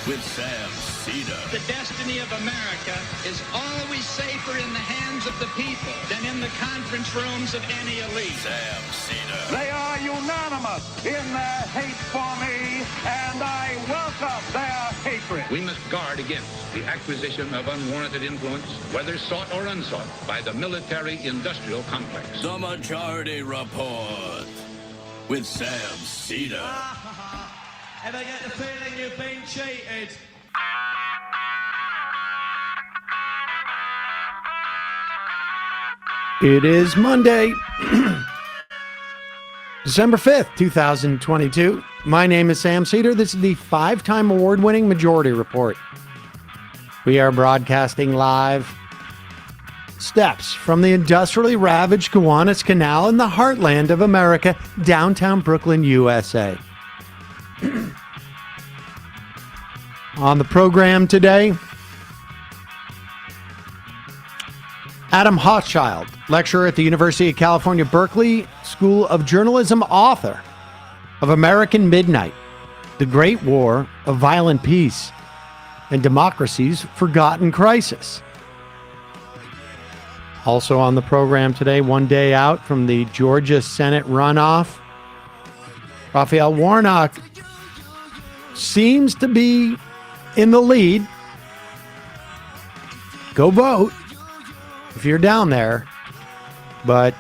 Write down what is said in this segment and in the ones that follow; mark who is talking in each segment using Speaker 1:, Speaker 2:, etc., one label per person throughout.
Speaker 1: with Sam Seder.
Speaker 2: The destiny of America is always safer in the hands of the people than in the conference rooms of any elite.
Speaker 1: Sam Seder.
Speaker 3: They are unanimous in their hate for me, and I welcome their hatred.
Speaker 4: We must guard against the acquisition of unwarranted influence, whether sought or unsought, by the military-industrial complex.
Speaker 1: The Majority Report with Sam Seder.
Speaker 5: Ever get the feeling you've been cheated?
Speaker 6: It is Monday, December 5th, 2022. My name is Sam Seder. This is the 5-time award-winning Majority Report. We are broadcasting live steps from the industrially ravaged Gowanus Canal in the heartland of America, downtown Brooklyn, USA. On the program today, Adam Hochschild, lecturer at the University of California, Berkeley School of Journalism, author of American Midnight, The Great War of Violent Peace and Democracy's Forgotten Crisis. Also on the program today, one day out from the Georgia Senate runoff, Raphael Warnock seems to be in the lead. Go vote if you're down there. But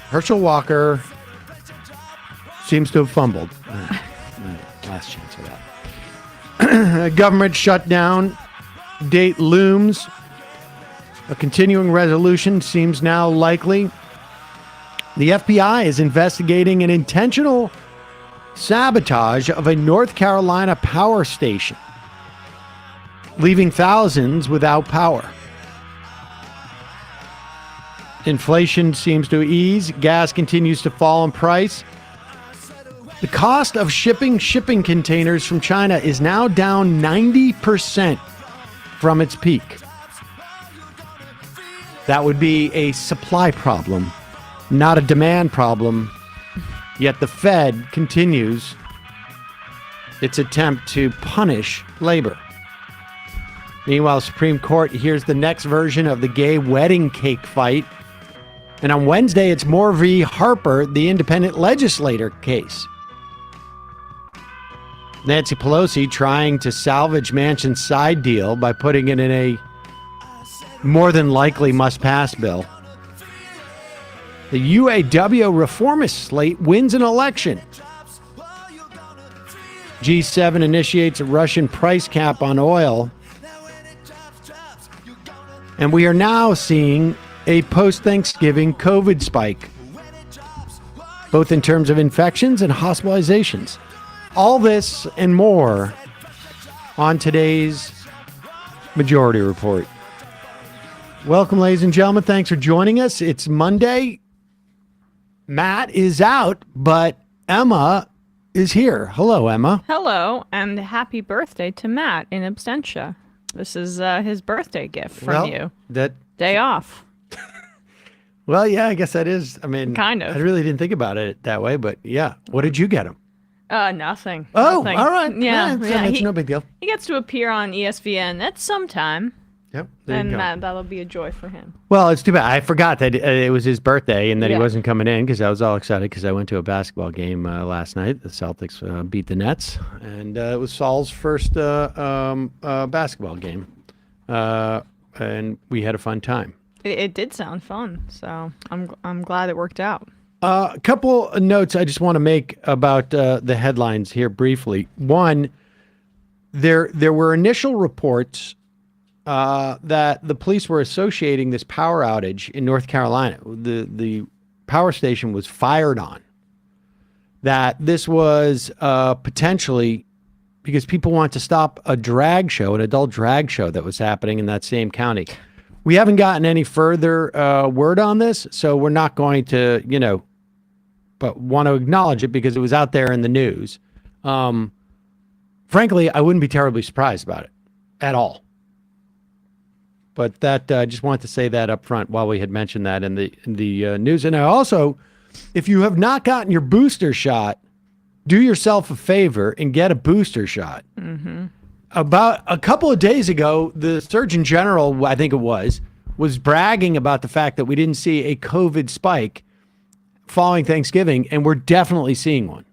Speaker 6: Herschel Walker seems to have fumbled. Last chance for that. Government shutdown date looms. A continuing resolution seems now likely. The FBI is investigating an intentional sabotage of a North Carolina power station, leaving thousands without power. Inflation seems to ease. Gas continues to fall in price. The cost of shipping containers from China is now down 90% from its peak. That would be a supply problem, not a demand problem. Yet the Fed continues its attempt to punish labor. Meanwhile, Supreme Court hears the next version of the gay wedding cake fight. And on Wednesday, it's Moore v. Harper, the independent legislator case. Nancy Pelosi trying to salvage Manchin's side deal by putting it in a more than likely must-pass bill. The UAW reformist slate wins an election. G7 initiates a Russian price cap on oil. And we are now seeing a post-Thanksgiving COVID spike, both in terms of infections and hospitalizations. All this and more on today's Majority Report. Welcome, ladies and gentlemen. Thanks for joining us. It's Monday. Matt is out, but Emma is here. Hello, Emma.
Speaker 7: Hello, and happy birthday to Matt in absentia. This is his birthday gift from you.
Speaker 6: That
Speaker 7: day off.
Speaker 6: Well, yeah, I guess that is. I mean,
Speaker 7: kind of.
Speaker 6: I really didn't think about it that way, but yeah. What did you get him?
Speaker 7: Nothing.
Speaker 6: Oh,
Speaker 7: Nothing.
Speaker 6: all right.
Speaker 7: Yeah,
Speaker 6: It's no big deal.
Speaker 7: He gets to appear on ESPN at some time.
Speaker 6: Yep.
Speaker 7: And that'll be a joy for him.
Speaker 6: Well, it's too bad. I forgot that it was his birthday and that he
Speaker 7: Yeah.
Speaker 6: wasn't coming in because I was all excited because I went to a basketball game last night. The Celtics beat the Nets, and it was Saul's first basketball game, and we had a fun time.
Speaker 7: It did sound fun, so I'm glad it worked out.
Speaker 6: A couple of notes I just want to make about the headlines here briefly. One, there were initial reports that the police were associating this power outage in North Carolina. The power station was fired on. That this was potentially because people want to stop a drag show, an adult drag show that was happening in that same county. We haven't gotten any further word on this, so we're not going to, but want to acknowledge it because it was out there in the news. Frankly, I wouldn't be terribly surprised about it at all. But that I just wanted to say that up front while we had mentioned that in the news. And I also, if you have not gotten your booster shot, do yourself a favor and get a booster shot.
Speaker 7: Mm-hmm.
Speaker 6: about a couple of days ago, the Surgeon General, I think it was bragging about the fact that we didn't see a COVID spike following Thanksgiving, and we're definitely seeing one.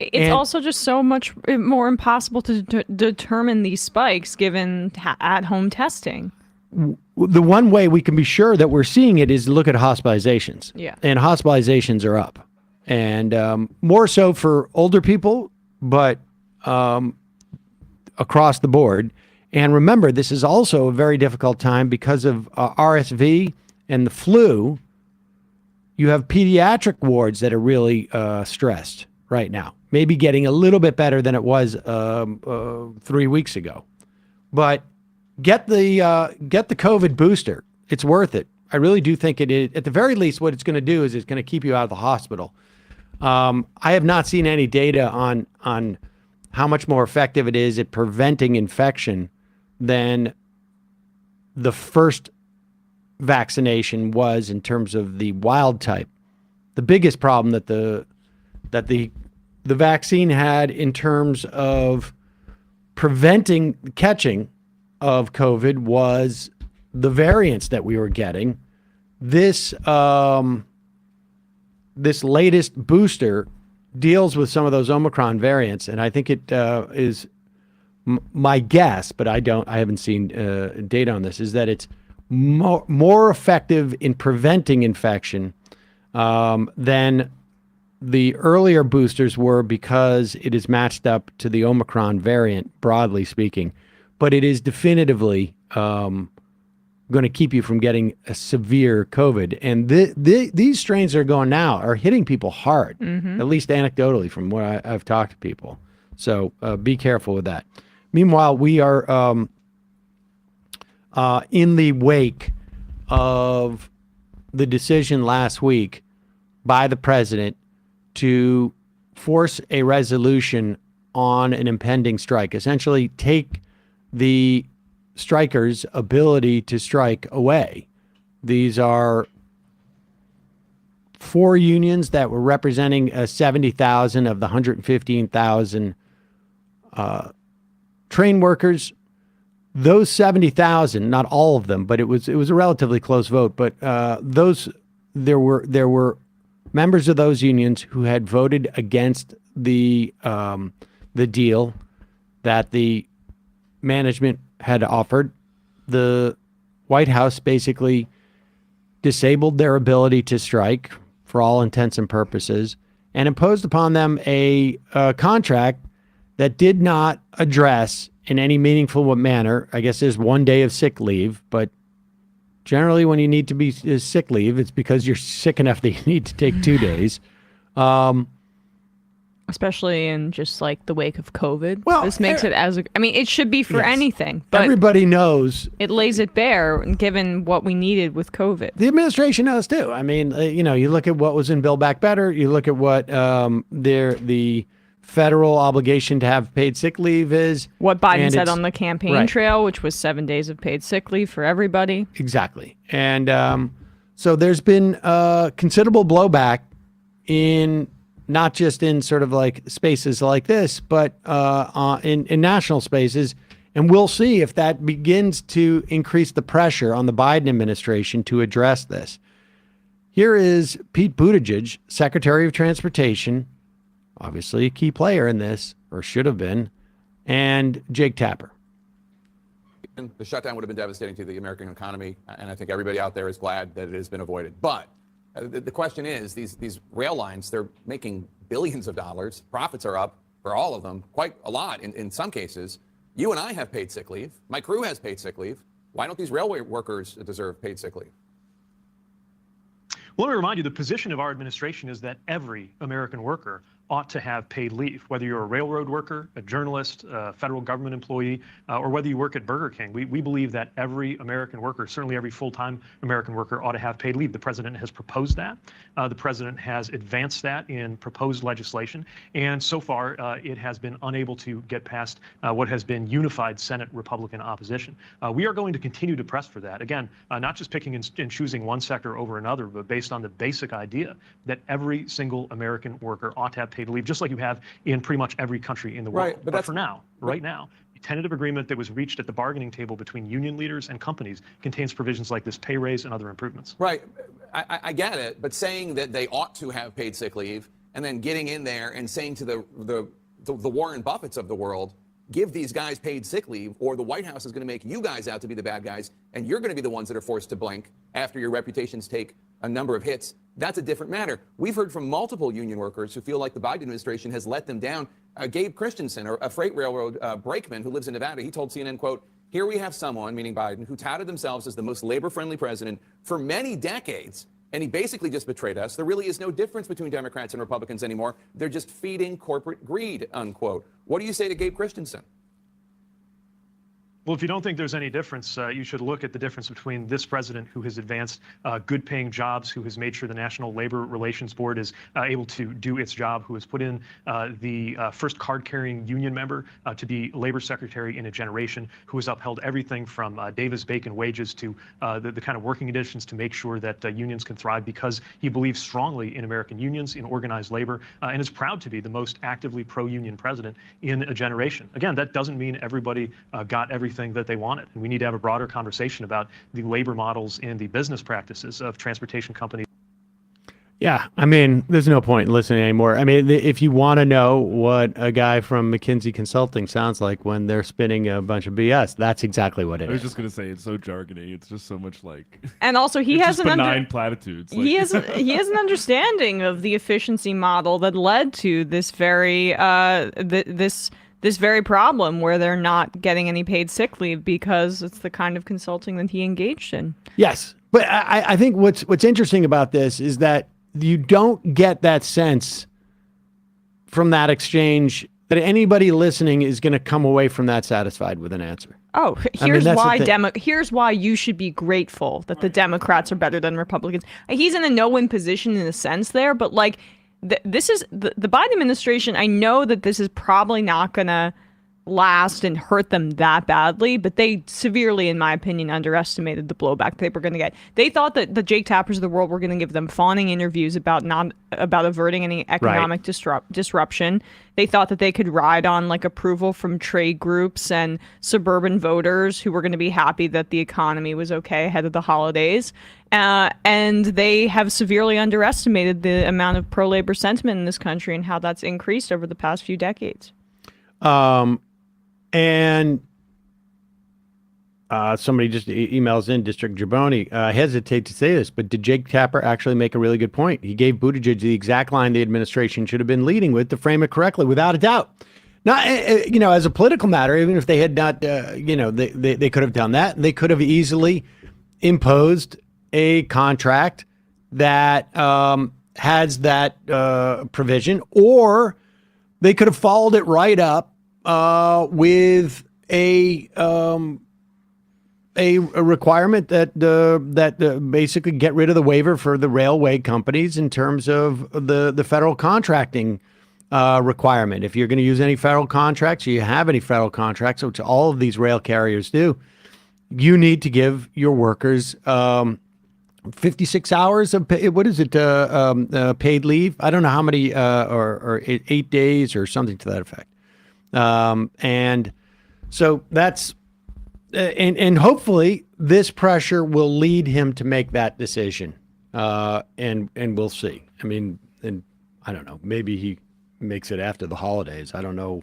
Speaker 7: It's also just so much more impossible to determine these spikes given at-home testing.
Speaker 6: The one way we can be sure that we're seeing it is look at hospitalizations.
Speaker 7: Yeah.
Speaker 6: And hospitalizations are up. And more so for older people, but across the board. And remember, this is also a very difficult time because of RSV and the flu. You have pediatric wards that are really stressed right now. Maybe getting a little bit better than it was 3 weeks ago. But get the COVID booster. It's worth it. I really do think it is. At the very least, what it's going to do is it's going to keep you out of the hospital. I have not seen any data on how much more effective it is at preventing infection than the first vaccination was in terms of the wild type. The biggest problem that the vaccine had in terms of preventing catching of COVID was the variants that we were getting. This latest booster deals with some of those Omicron variants, and I think it is my guess, but I haven't seen data on this, is that it's more effective in preventing infection than the earlier boosters were because it is matched up to the Omicron variant, broadly speaking. But it is definitively going to keep you from getting a severe COVID. And these strains that are going now are hitting people hard, at least anecdotally from what I've talked to people. So be careful with that. Meanwhile, we are in the wake of the decision last week by the president to force a resolution on an impending strike, essentially take the strikers' ability to strike away. These are 4 unions that were representing 70,000 of the 115,000 train workers. Those 70,000, not all of them, but it was a relatively close vote. But there were members of those unions who had voted against the deal that the management had offered. The White House basically disabled their ability to strike for all intents and purposes and imposed upon them a contract that did not address in any meaningful manner. I guess there's 1 day of sick leave, but generally when you need to be sick leave, it's because you're sick enough that you need to take 2 days.
Speaker 7: Especially in just like the wake of COVID.
Speaker 6: Well,
Speaker 7: this makes it it should be for anything, but
Speaker 6: everybody knows.
Speaker 7: It lays it bare given what we needed with COVID.
Speaker 6: The administration knows too. I mean, you look at what was in Build Back Better, you look at what the federal obligation to have paid sick leave is.
Speaker 7: What Biden said on the campaign trail, which was 7 days of paid sick leave for everybody.
Speaker 6: Exactly. And so there's been considerable blowback in not just in sort of like spaces like this, but in national spaces. And we'll see if that begins to increase the pressure on the Biden administration to address this. Here is Pete Buttigieg, Secretary of Transportation, obviously a key player in this, or should have been, and Jake Tapper.
Speaker 8: The shutdown would have been devastating to the American economy, and I think everybody out there is glad that it has been avoided. But the question is, these rail lines, they're making billions of dollars. Profits are up for all of them, quite a lot in some cases. You and I have paid sick leave. My crew has paid sick leave. Why don't these railway workers deserve paid sick leave?
Speaker 9: Well, let me remind you, the position of our administration is that every American worker ought to have paid leave, whether you're a railroad worker, a journalist, a federal government employee, or whether you work at Burger King. We believe that every American worker, certainly every full-time American worker, ought to have paid leave. The president has proposed that. The president has advanced that in proposed legislation. And so far, it has been unable to get past what has been unified Senate Republican opposition. We are going to continue to press for that. Again, not just picking and choosing one sector over another, but based on the basic idea that every single American worker ought to have paid leave, just like you have in pretty much every country in the world.
Speaker 8: Right, but
Speaker 9: for now, right now, tentative agreement that was reached at the bargaining table between union leaders and companies contains provisions like this pay raise and other improvements.
Speaker 8: Right. I get it, but saying that they ought to have paid sick leave and then getting in there and saying to the Warren Buffetts of the world, give these guys paid sick leave, or the White House is going to make you guys out to be the bad guys, and you're going to be the ones that are forced to blink after your reputations take a number of hits. That's a different matter. We've heard from multiple union workers who feel like the Biden administration has let them down. Gabe Christensen, a freight railroad brakeman who lives in Nevada, he told CNN, quote, here we have someone, meaning Biden, who touted themselves as the most labor-friendly president for many decades, and he basically just betrayed us. There really is no difference between Democrats and Republicans anymore. They're just feeding corporate greed, unquote. What do you say to Gabe Christensen?
Speaker 9: Well, if you don't think there's any difference, you should look at the difference between this president, who has advanced good-paying jobs, who has made sure the National Labor Relations Board is able to do its job, who has put in the first card-carrying union member to be labor secretary in a generation, who has upheld everything from Davis-Bacon wages to the kind of working conditions to make sure that unions can thrive, because he believes strongly in American unions, in organized labor, and is proud to be the most actively pro-union president in a generation. Again, that doesn't mean everybody got everything that they wanted. And we need to have a broader conversation about the labor models and the business practices of transportation companies.
Speaker 6: Yeah, I mean, there's no point in listening anymore. I mean, if you want to know what a guy from McKinsey Consulting sounds like when they're spinning a bunch of BS, that's exactly what it is.
Speaker 10: I was just gonna say, it's so jargony. It's just so much like.
Speaker 7: And also, he has
Speaker 10: benign platitudes.
Speaker 7: He has an understanding of the efficiency model that led to this very this very problem where they're not getting any paid sick leave, because it's the kind of consulting that he engaged in.
Speaker 6: Yes, but I think what's interesting about this is that you don't get that sense from that exchange that anybody listening is going to come away from that satisfied with an answer.
Speaker 7: Oh, here's why you should be grateful that the Democrats are better than Republicans. He's in a no-win position in a sense there, but like this is the Biden administration. I know that this is probably not going to last and hurt them that badly, but they severely, in my opinion, underestimated the blowback they were going to get. They thought that the Jake Tappers of the world were going to give them fawning interviews about averting any economic disruption. They thought that they could ride on like approval from trade groups and suburban voters who were going to be happy that the economy was okay ahead of the holidays. And they have severely underestimated the amount of pro-labor sentiment in this country and how that's increased over the past few decades.
Speaker 6: And somebody just emails in, District Jaboni, I hesitate to say this, but did Jake Tapper actually make a really good point? He gave Buttigieg the exact line the administration should have been leading with to frame it correctly, without a doubt. Not, as a political matter, even if they had not, they could have done that. They could have easily imposed a contract that has that provision, or they could have followed it right up with a requirement that basically get rid of the waiver for the railway companies in terms of the federal contracting requirement. If you're going to use any federal contracts, or you have any federal contracts, which all of these rail carriers do, you need to give your workers 56 hours of paid leave. I don't know how many, or 8 days or something to that effect. And so that's, and hopefully this pressure will lead him to make that decision. And we'll see. I mean, and I don't know, maybe he makes it after the holidays. I don't know.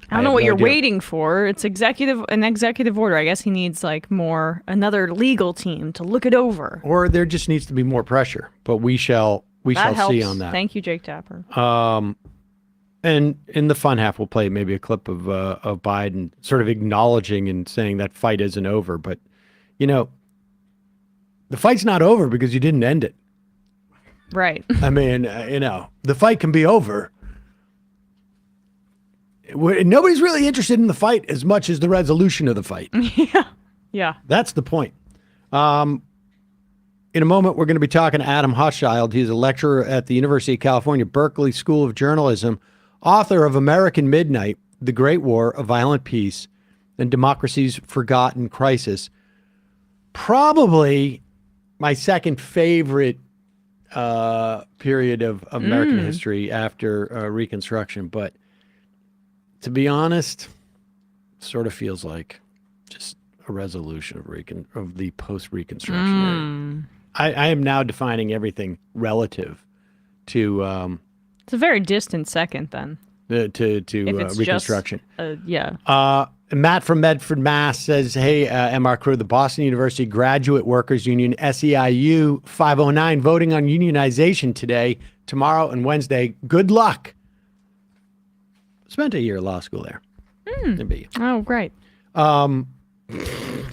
Speaker 7: I don't know what you're waiting for. It's an executive order. I guess he needs like another legal team to look it over.
Speaker 6: Or there just needs to be more pressure, but we shall see on that.
Speaker 7: Thank you, Jake Tapper.
Speaker 6: And in the fun half, we'll play maybe a clip of Biden sort of acknowledging and saying that fight isn't over. But, the fight's not over because you didn't end it.
Speaker 7: Right.
Speaker 6: I mean, the fight can be over. Nobody's really interested in the fight as much as the resolution of the fight.
Speaker 7: Yeah.
Speaker 6: That's the point. In a moment, we're going to be talking to Adam Hochschild. He's a lecturer at the University of California, Berkeley School of Journalism, author of American Midnight, The Great War, A Violent Peace, and Democracy's Forgotten Crisis. Probably my second favorite period of American history after Reconstruction. But to be honest, sort of feels like just a resolution of the post-Reconstruction era. I am now defining everything relative to
Speaker 7: it's a very distant second then.
Speaker 6: To Reconstruction.
Speaker 7: Yeah.
Speaker 6: Matt from Medford, Mass. says, hey, MR crew, the Boston University Graduate Workers Union, SEIU 509, voting on unionization today, tomorrow, and Wednesday. Good luck. Spent a year at law school there.
Speaker 7: Oh, great.
Speaker 6: You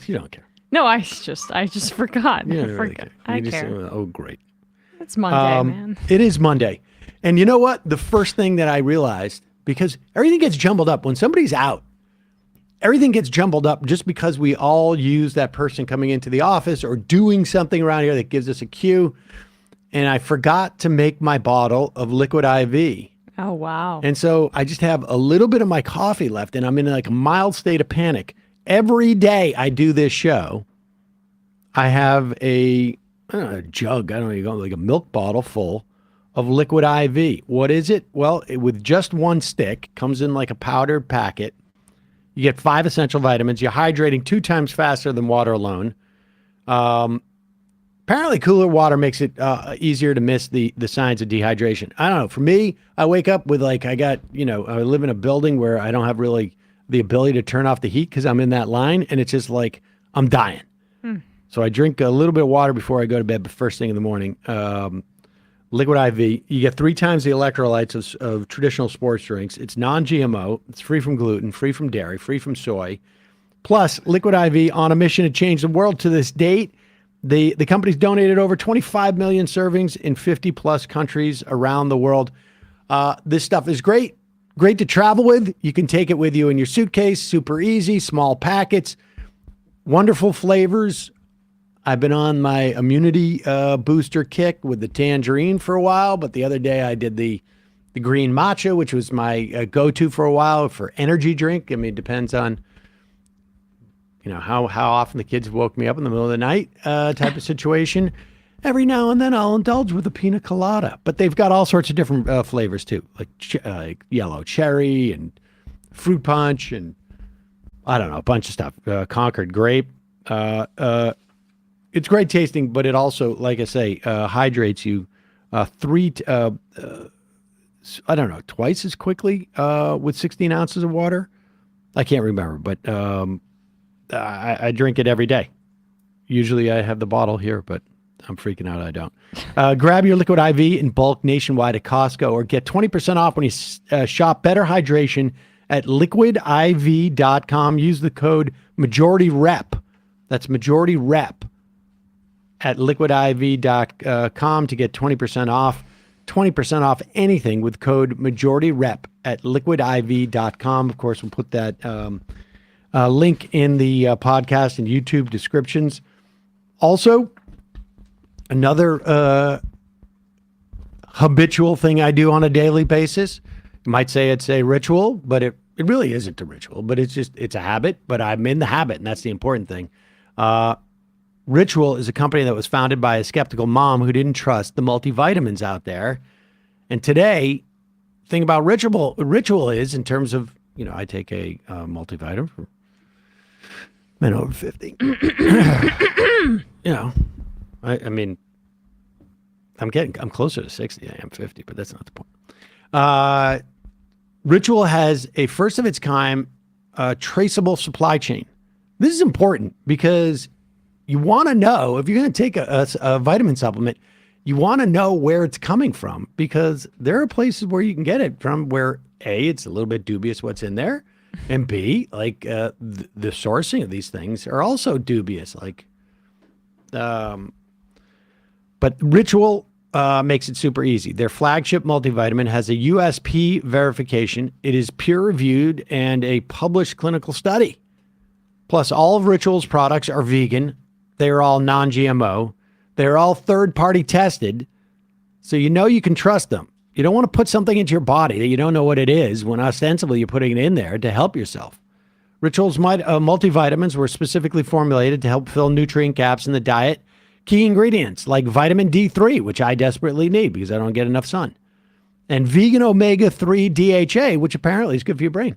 Speaker 6: don't care.
Speaker 7: No, I just forgot.
Speaker 6: You don't really care.
Speaker 7: I
Speaker 6: You just
Speaker 7: care.
Speaker 6: say, oh, great.
Speaker 7: It's Monday, man.
Speaker 6: It is Monday. And you know what? The first thing that I realized, because everything gets jumbled up when somebody's out, everything gets jumbled up just because we all use that person coming into the office or doing something around here that gives us a cue. And I forgot to make my bottle of liquid IV.
Speaker 7: Oh, wow.
Speaker 6: And so I just have a little bit of my coffee left, and I'm in like a mild state of panic. Every day I do this show, I have a jug, I don't know, like a milk bottle full of liquid IV. What is it? Well, with just one stick, comes in like a powdered packet. You get 5 essential vitamins. You're hydrating 2 times faster than water alone. Apparently, cooler water makes it easier to miss the signs of dehydration. I don't know. For me, I wake up with I live in a building where I don't have really the ability to turn off the heat because I'm in that line, and it's just like I'm dying. So I drink a little bit of water before I go to bed, but first thing in the morning. Liquid IV, you get 3 times the electrolytes of traditional sports drinks. It's non-GMO. It's free from gluten, free from dairy, free from soy. Plus, Liquid IV on a mission to change the world. To this date, the company's donated over 25 million servings in 50-plus countries around the world. This stuff is great. Great to travel with. You can take it with you in your suitcase. Super easy, small packets. Wonderful flavors. I've been on my immunity booster kick with the tangerine for a while, but the other day I did the green matcha, which was my go-to for a while for energy drink. I mean, it depends on, how often the kids woke me up in the middle of the night type of situation. Every now and then I'll indulge with a pina colada, but they've got all sorts of different flavors too, like yellow cherry and fruit punch and I don't know, a bunch of stuff. Concord grape. It's great tasting, but it also, like I say, hydrates you twice as quickly with 16 ounces of water. I can't remember, but I drink it every day. Usually I have the bottle here, but I'm freaking out I don't. Grab your Liquid IV in bulk nationwide at Costco or get 20% off when you shop Better Hydration at liquidiv.com. Use the code MajorityRep. That's MajorityRep at liquidiv.com to get 20% off. 20% off anything with code MajorityRep at liquidiv.com. Of course, we'll put that link in the podcast and YouTube descriptions. Also, another habitual thing I do on a daily basis. You might say it's a ritual, but it really isn't a ritual, but it's a habit, but I'm in the habit, and that's the important thing. Ritual is a company that was founded by a skeptical mom who didn't trust the multivitamins out there. And today, the thing about ritual is in terms of, I take a multivitamin for men over 50. I mean, I'm closer to 60. I am 50, but that's not the point. Ritual has a first of its kind traceable supply chain. This is important because you want to know if you're going to take a vitamin supplement, you want to know where it's coming from because there are places where you can get it from where A, it's a little bit dubious what's in there, and B, the sourcing of these things are also dubious. But Ritual makes it super easy. Their flagship multivitamin has a USP verification. It is peer-reviewed and a published clinical study. Plus, all of Ritual's products are vegan. They are all non-GMO. They're all third-party tested, so you can trust them. You don't want to put something into your body that you don't know what it is when ostensibly you're putting it in there to help yourself. Ritual's multivitamins were specifically formulated to help fill nutrient gaps in the diet. Key ingredients like vitamin D3, which I desperately need because I don't get enough sun, and vegan omega-3 DHA, which apparently is good for your brain.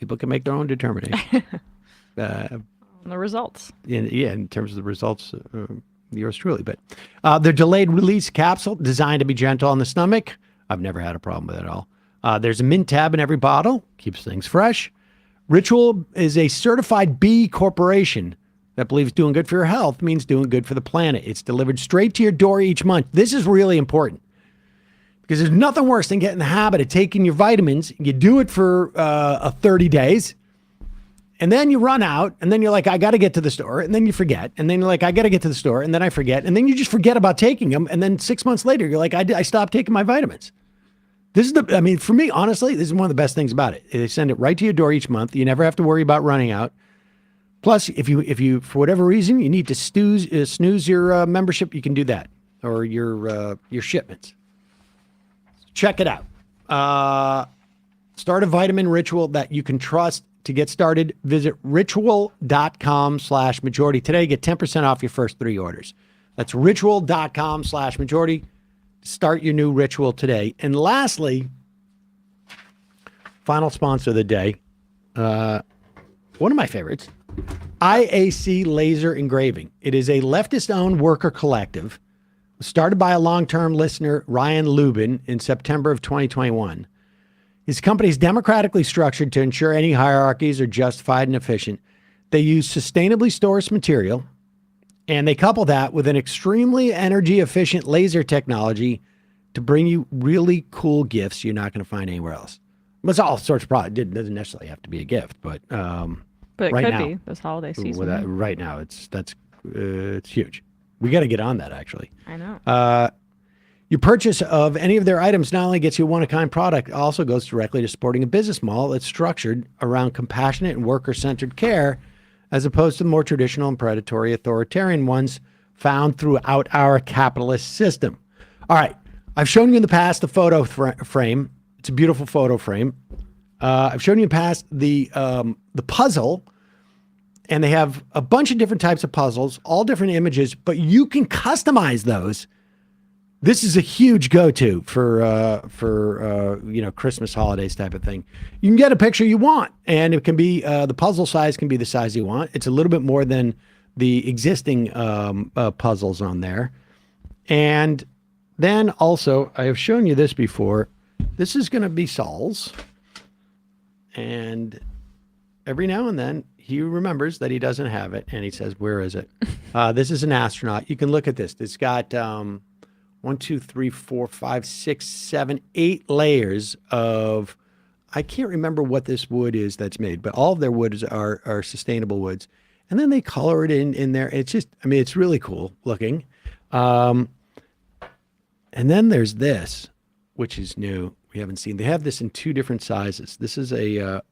Speaker 6: People can make their own determination.
Speaker 7: The results.
Speaker 6: In terms of the results, yours truly. But their delayed release capsule designed to be gentle on the stomach. I've never had a problem with it at all. There's a mint tab in every bottle. Keeps things fresh. Ritual is a certified B corporation that believes doing good for your health means doing good for the planet. It's delivered straight to your door each month. This is really important because there's nothing worse than getting in the habit of taking your vitamins. You do it for 30 days, and then you run out, and then you're like, I got to get to the store, and then you forget, and then you're like, I got to get to the store, and then I forget, and then you just forget about taking them, and then 6 months later, you're like, I stopped taking my vitamins. This is for me, honestly, this is one of the best things about it. They send it right to your door each month. You never have to worry about running out. Plus, if you for whatever reason you need to snooze your membership, you can do that, or your shipments. Check it out. Start a vitamin ritual that you can trust. To get started, visit ritual.com/majority today. Get 10% off your first 3 orders. That's ritual.com/majority. Start your new ritual today. And lastly, final sponsor of the day, one of my favorites, IAC Laser Engraving. It is a leftist-owned worker collective started by a long-term listener, Ryan Lubin, in September of 2021. His company is democratically structured to ensure any hierarchies are justified and efficient. They use sustainably sourced material, and they couple that with an extremely energy-efficient laser technology to bring you really cool gifts you're not going to find anywhere else. It's all sorts of products. It doesn't necessarily have to be a gift, but
Speaker 7: it
Speaker 6: right
Speaker 7: could
Speaker 6: now,
Speaker 7: be this holiday season.
Speaker 6: Right now, it's huge. We got to get on that, actually.
Speaker 7: I know.
Speaker 6: Your purchase of any of their items not only gets you a one-of-a-kind product, also goes directly to supporting a business model that's structured around compassionate and worker-centered care, as opposed to the more traditional and predatory authoritarian ones found throughout our capitalist system. All right. I've shown you in the past the photo frame. It's a beautiful photo frame. I've shown you in the past the puzzle, and they have a bunch of different types of puzzles, all different images, but you can customize those. This is a huge go-to for Christmas holidays type of thing. You can get a picture you want, and it can be the puzzle size can be the size you want. It's a little bit more than the existing puzzles on there. And then also, I have shown you this before. This is going to be Saul's, and every now and then he remembers that he doesn't have it, and he says, "Where is it?" This is an astronaut. You can look at this. It's got 1, 2, 3, 4, 5, 6, 7, 8 layers of, I can't remember what this wood is that's made, but all of their woods are sustainable woods. And then they color it in there. It's just, it's really cool looking. And then there's this, which is new. We haven't seen. They have this in 2 different sizes. This is an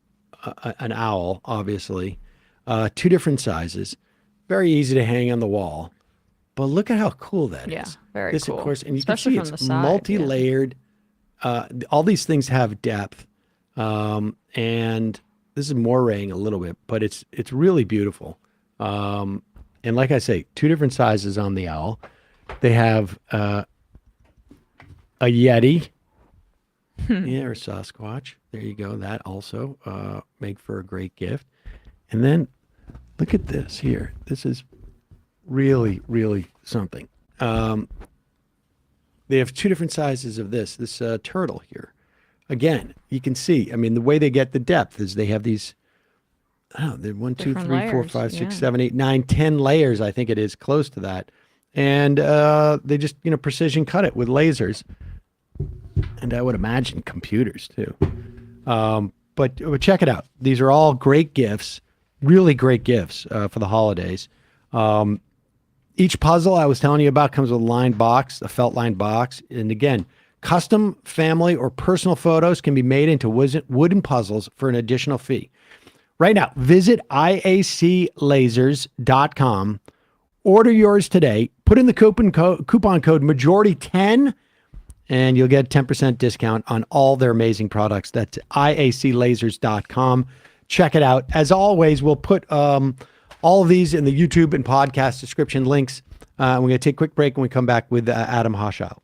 Speaker 6: owl, obviously. 2 different sizes. Very easy to hang on the wall. But look at how cool that is.
Speaker 7: Yeah, very
Speaker 6: this,
Speaker 7: cool.
Speaker 6: Of course, and you
Speaker 7: especially
Speaker 6: can see
Speaker 7: from
Speaker 6: it's
Speaker 7: the side,
Speaker 6: multi-layered. Yeah. All these things have depth, and this is moiraying a little bit, but it's really beautiful. And like I say, 2 different sizes on the owl. They have a Yeti, or Sasquatch. There you go. That also make for a great gift. And then look at this here. This is really, really something. They have 2 different sizes of this turtle here. Again, you can see, the way they get the depth is they have these, they're 1, 2, 3, 4, 5, 6, 7, 8, 9, 10 layers. I think it is close to that. And they just, precision cut it with lasers. And I would imagine computers too. But check it out. These are all great gifts, really great gifts for the holidays. Each puzzle I was telling you about comes with a lined box, a felt lined box. And again, custom family or personal photos can be made into wooden puzzles for an additional fee. Right now, visit iaclasers.com. Order yours today. Put in the coupon code majority10, and you'll get a 10% discount on all their amazing products. That's iaclasers.com. Check it out. As always, we'll put all of these in the YouTube and podcast description links. We're going to take a quick break when we come back with Adam Hochschild.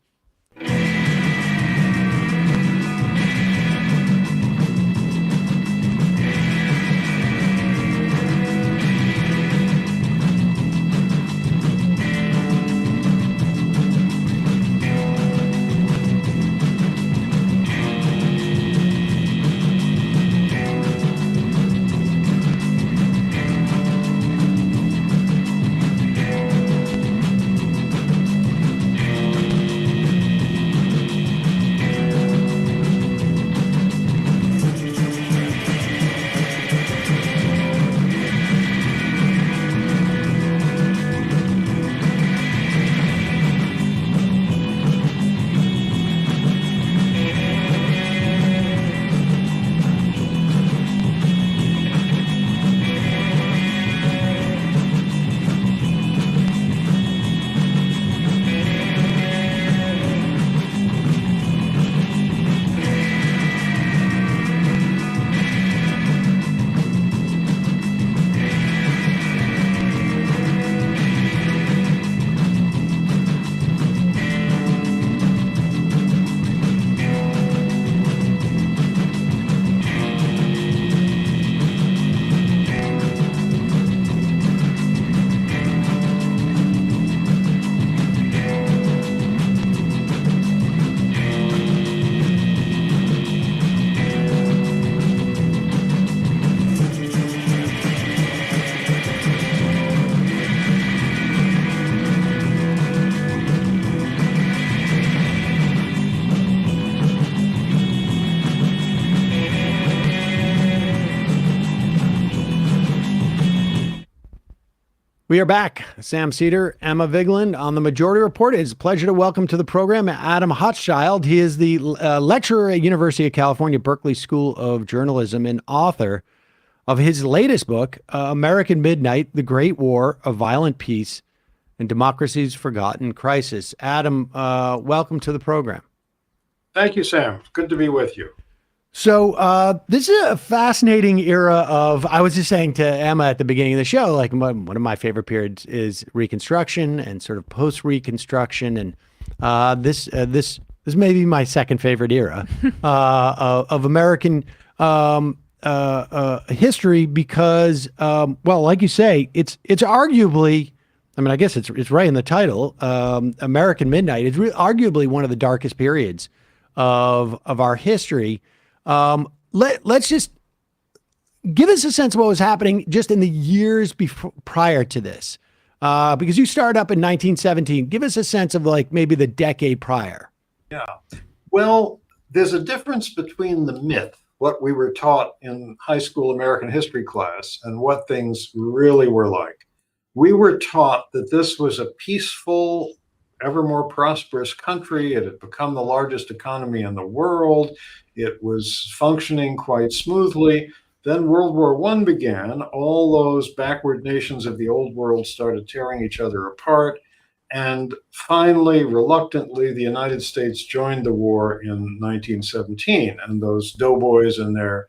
Speaker 6: We are back. Sam Seder, Emma Vigeland on the Majority Report. It's a pleasure to welcome to the program Adam Hochschild. He is the lecturer at University of California, Berkeley School of Journalism, and author of his latest book, American Midnight, The Great War of Violent Peace and Democracy's Forgotten Crisis. Adam, welcome to the program.
Speaker 11: Thank you, Sam. Good to be with you.
Speaker 6: So this is a fascinating era of, I was just saying to Emma at the beginning of the show, like one of my favorite periods is Reconstruction and sort of post-Reconstruction. And this may be my second favorite era of American history because, well, like you say, it's arguably, I mean, I guess it's right in the title, American Midnight. It's arguably one of the darkest periods of our history. Let's just give us a sense of what was happening just in the years prior to this, because you started up in 1917. Give us a sense of like maybe the decade prior.
Speaker 11: Yeah. Well, there's a difference between the myth, what we were taught in high school American history class, and what things really were like. We were taught that this was a peaceful, ever more prosperous country. It had become the largest economy in the world. It was functioning quite smoothly. Then World War I began. All those backward nations of the old world started tearing each other apart. And finally, reluctantly, the United States joined the war in 1917. And those doughboys in their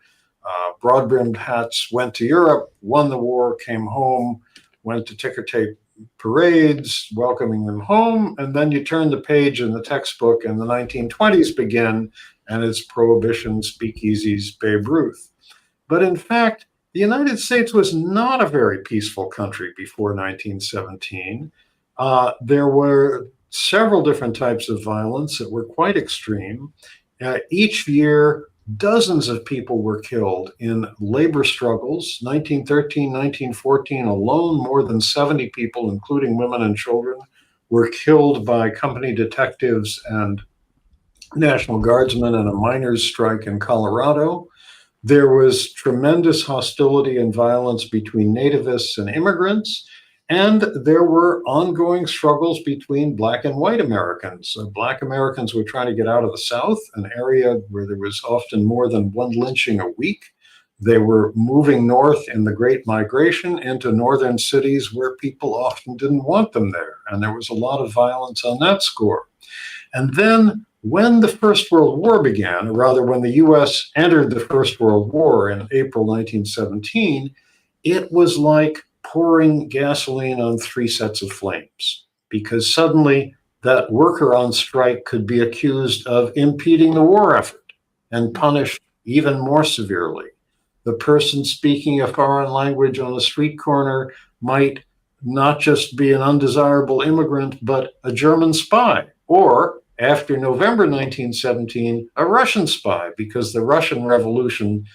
Speaker 11: broad-brimmed hats went to Europe, won the war, came home, went to ticker tape parades welcoming them home. And then you turn the page in the textbook and the 1920s begin, and it's prohibition, speakeasies, Babe Ruth. But in fact, the United States was not a very peaceful country before 1917. There were several different types of violence that were quite extreme. Each year, dozens of people were killed in labor struggles. 1913, 1914 alone, more than 70 people, including women and children, were killed by company detectives and National Guardsmen in a miners' strike in Colorado. There was tremendous hostility and violence between nativists and immigrants. And there were ongoing struggles between Black and white Americans. Black Americans were trying to get out of the South, an area where there was often more than one lynching a week. They were moving north in the Great Migration into northern cities where people often didn't want them there. And there was a lot of violence on that score. And then when the First World War began, or rather when the US entered the First World War in April 1917, it was like pouring gasoline on three sets of flames, because suddenly that worker on strike could be accused of impeding the war effort and punished even more severely. The person speaking a foreign language on a street corner might not just be an undesirable immigrant, but a German spy, or after November 1917, a Russian spy, because the Russian Revolution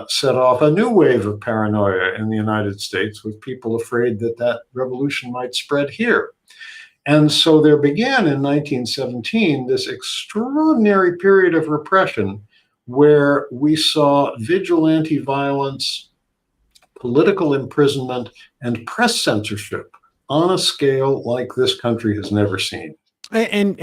Speaker 11: set off a new wave of paranoia in the United States, with people afraid that that revolution might spread here. And so there began in 1917 this extraordinary period of repression where we saw vigilante violence, political imprisonment, and press censorship on a scale like this country has never seen.
Speaker 6: And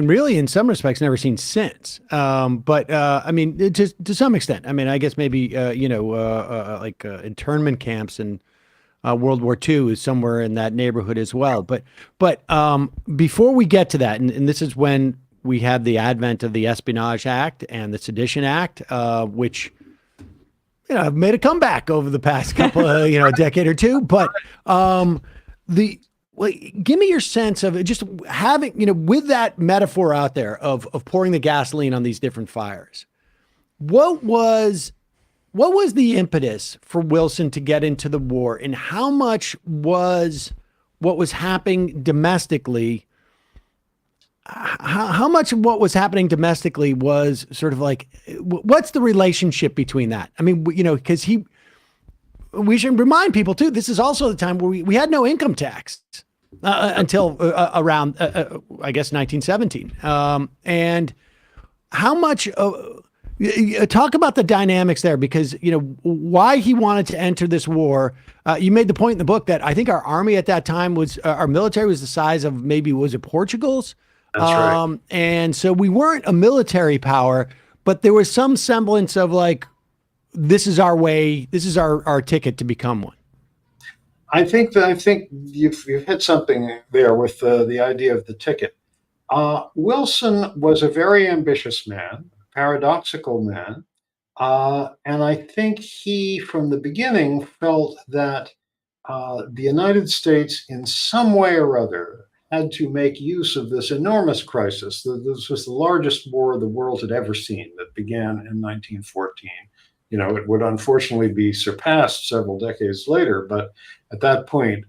Speaker 6: really, in some respects, never seen since. But I mean, to some extent, I mean, I guess maybe like internment camps in World War II is somewhere in that neighborhood as well. But before we get to that, and this is when we had the advent of the Espionage Act and the Sedition Act, which have made a comeback over the past couple of decade or two. But give me your sense of just having, with that metaphor out there of pouring the gasoline on these different fires. What was the impetus for Wilson to get into the war, and how much was what was happening domestically? How much of what was happening domestically was sort of like, what's the relationship between that? I mean, because we should remind people too, this is also the time where we had no income tax until around, I guess, 1917. And how much, Talk about the dynamics there, because why he wanted to enter this war. You made the point in the book that I think our army at that time was our military was the size of maybe, was it Portugal's?
Speaker 11: That's right.
Speaker 6: And so we weren't a military power, but there was some semblance of like, this is our way, this is our ticket to become one.
Speaker 11: I think you've hit something there with the idea of the ticket. Wilson was a very ambitious man, paradoxical man, and I think he, from the beginning, felt that the United States, in some way or other, had to make use of this enormous crisis. This was the largest war the world had ever seen, that began in 1914. It would unfortunately be surpassed several decades later, but at that point,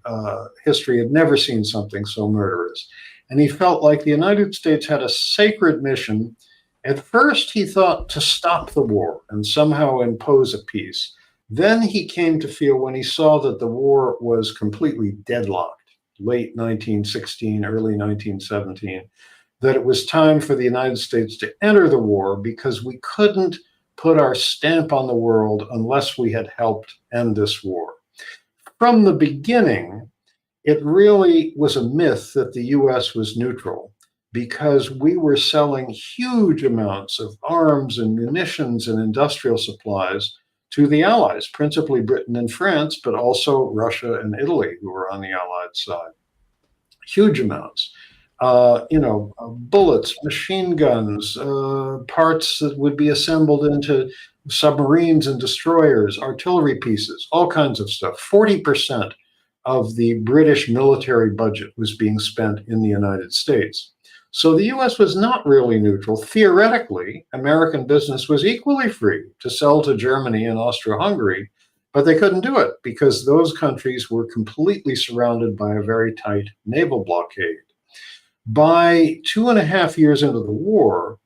Speaker 11: history had never seen something so murderous. And he felt like the United States had a sacred mission. At first, he thought to stop the war and somehow impose a peace. Then he came to feel, when he saw that the war was completely deadlocked, late 1916, early 1917, that it was time for the United States to enter the war, because we couldn't put our stamp on the world unless we had helped end this war. From the beginning, it really was a myth that the US was neutral, because we were selling huge amounts of arms and munitions and industrial supplies to the Allies, principally Britain and France, but also Russia and Italy, who were on the Allied side. Huge amounts. Bullets, machine guns, parts that would be assembled into submarines and destroyers, artillery pieces, all kinds of stuff. 40% of the British military budget was being spent in the United States. So the US was not really neutral. Theoretically, American business was equally free to sell to Germany and Austria-Hungary, but they couldn't do it because those countries were completely surrounded by a very tight naval blockade. By 2.5 years into the war,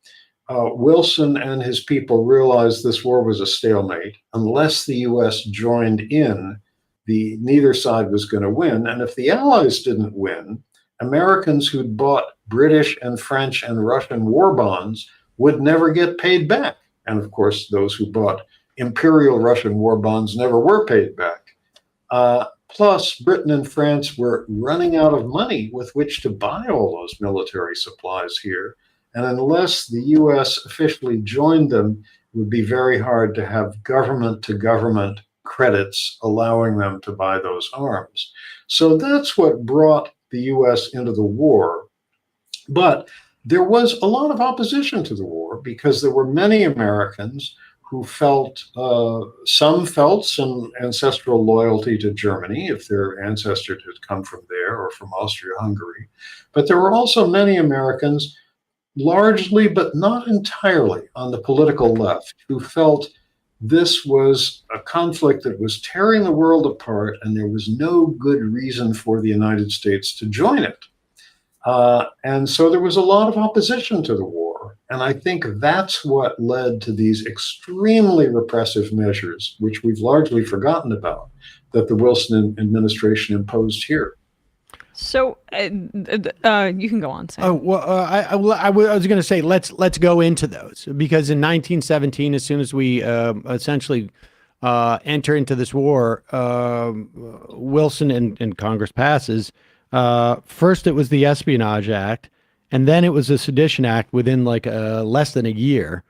Speaker 11: Wilson and his people realized this war was a stalemate. Unless the US joined in, neither side was going to win. And if the Allies didn't win, Americans who'd bought British and French and Russian war bonds would never get paid back. And of course, those who bought Imperial Russian war bonds never were paid back. Plus, Britain and France were running out of money with which to buy all those military supplies here. And unless the US officially joined them, it would be very hard to have government-to-government credits allowing them to buy those arms. So that's what brought the US into the war. But there was a lot of opposition to the war because there were many Americans who felt, some felt some ancestral loyalty to Germany if their ancestors had come from there or from Austria-Hungary. But there were also many Americans, largely but not entirely on the political left, who felt this was a conflict that was tearing the world apart and there was no good reason for the United States to join it. And so there was a lot of opposition to the war. And I think that's what led to these extremely repressive measures, which we've largely forgotten about, that the Wilson administration imposed here.
Speaker 7: So you can go on, Sam.
Speaker 6: Oh, well, I was going to say, let's go into those, because in 1917, as soon as we essentially enter into this war, Wilson and Congress passes. First, it was the Espionage Act, and then it was the Sedition Act within like less than a year.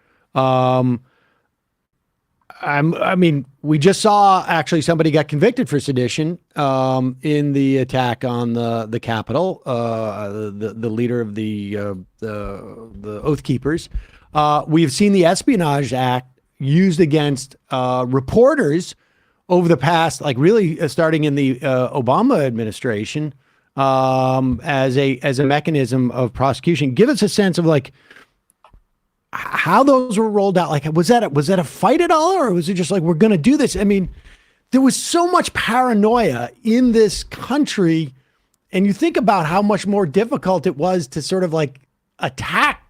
Speaker 6: I mean, we just saw actually somebody got convicted for sedition in the attack on the Capitol, the leader of the Oath Keepers. We've seen the Espionage Act used against reporters over the past, like really starting in the Obama administration, as a mechanism of prosecution. Give us a sense of like how those were rolled out. Like, was that a fight at all, or was it just like, we're going to do this? I mean, there was so much paranoia in this country, and you think about how much more difficult it was to sort of like attack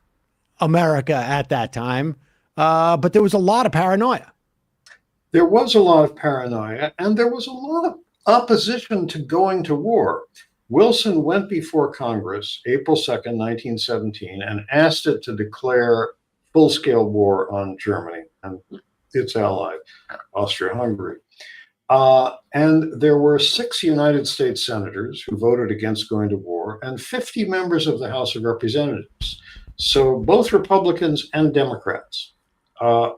Speaker 6: America at that time. But there was a lot of paranoia.
Speaker 11: There was a lot of paranoia, and there was a lot of opposition to going to war. Wilson went before Congress April 2nd, 1917, and asked it to declare full-scale war on Germany and its ally, Austria-Hungary. And there were 6 United States senators who voted against going to war and 50 members of the House of Representatives. So both Republicans and Democrats.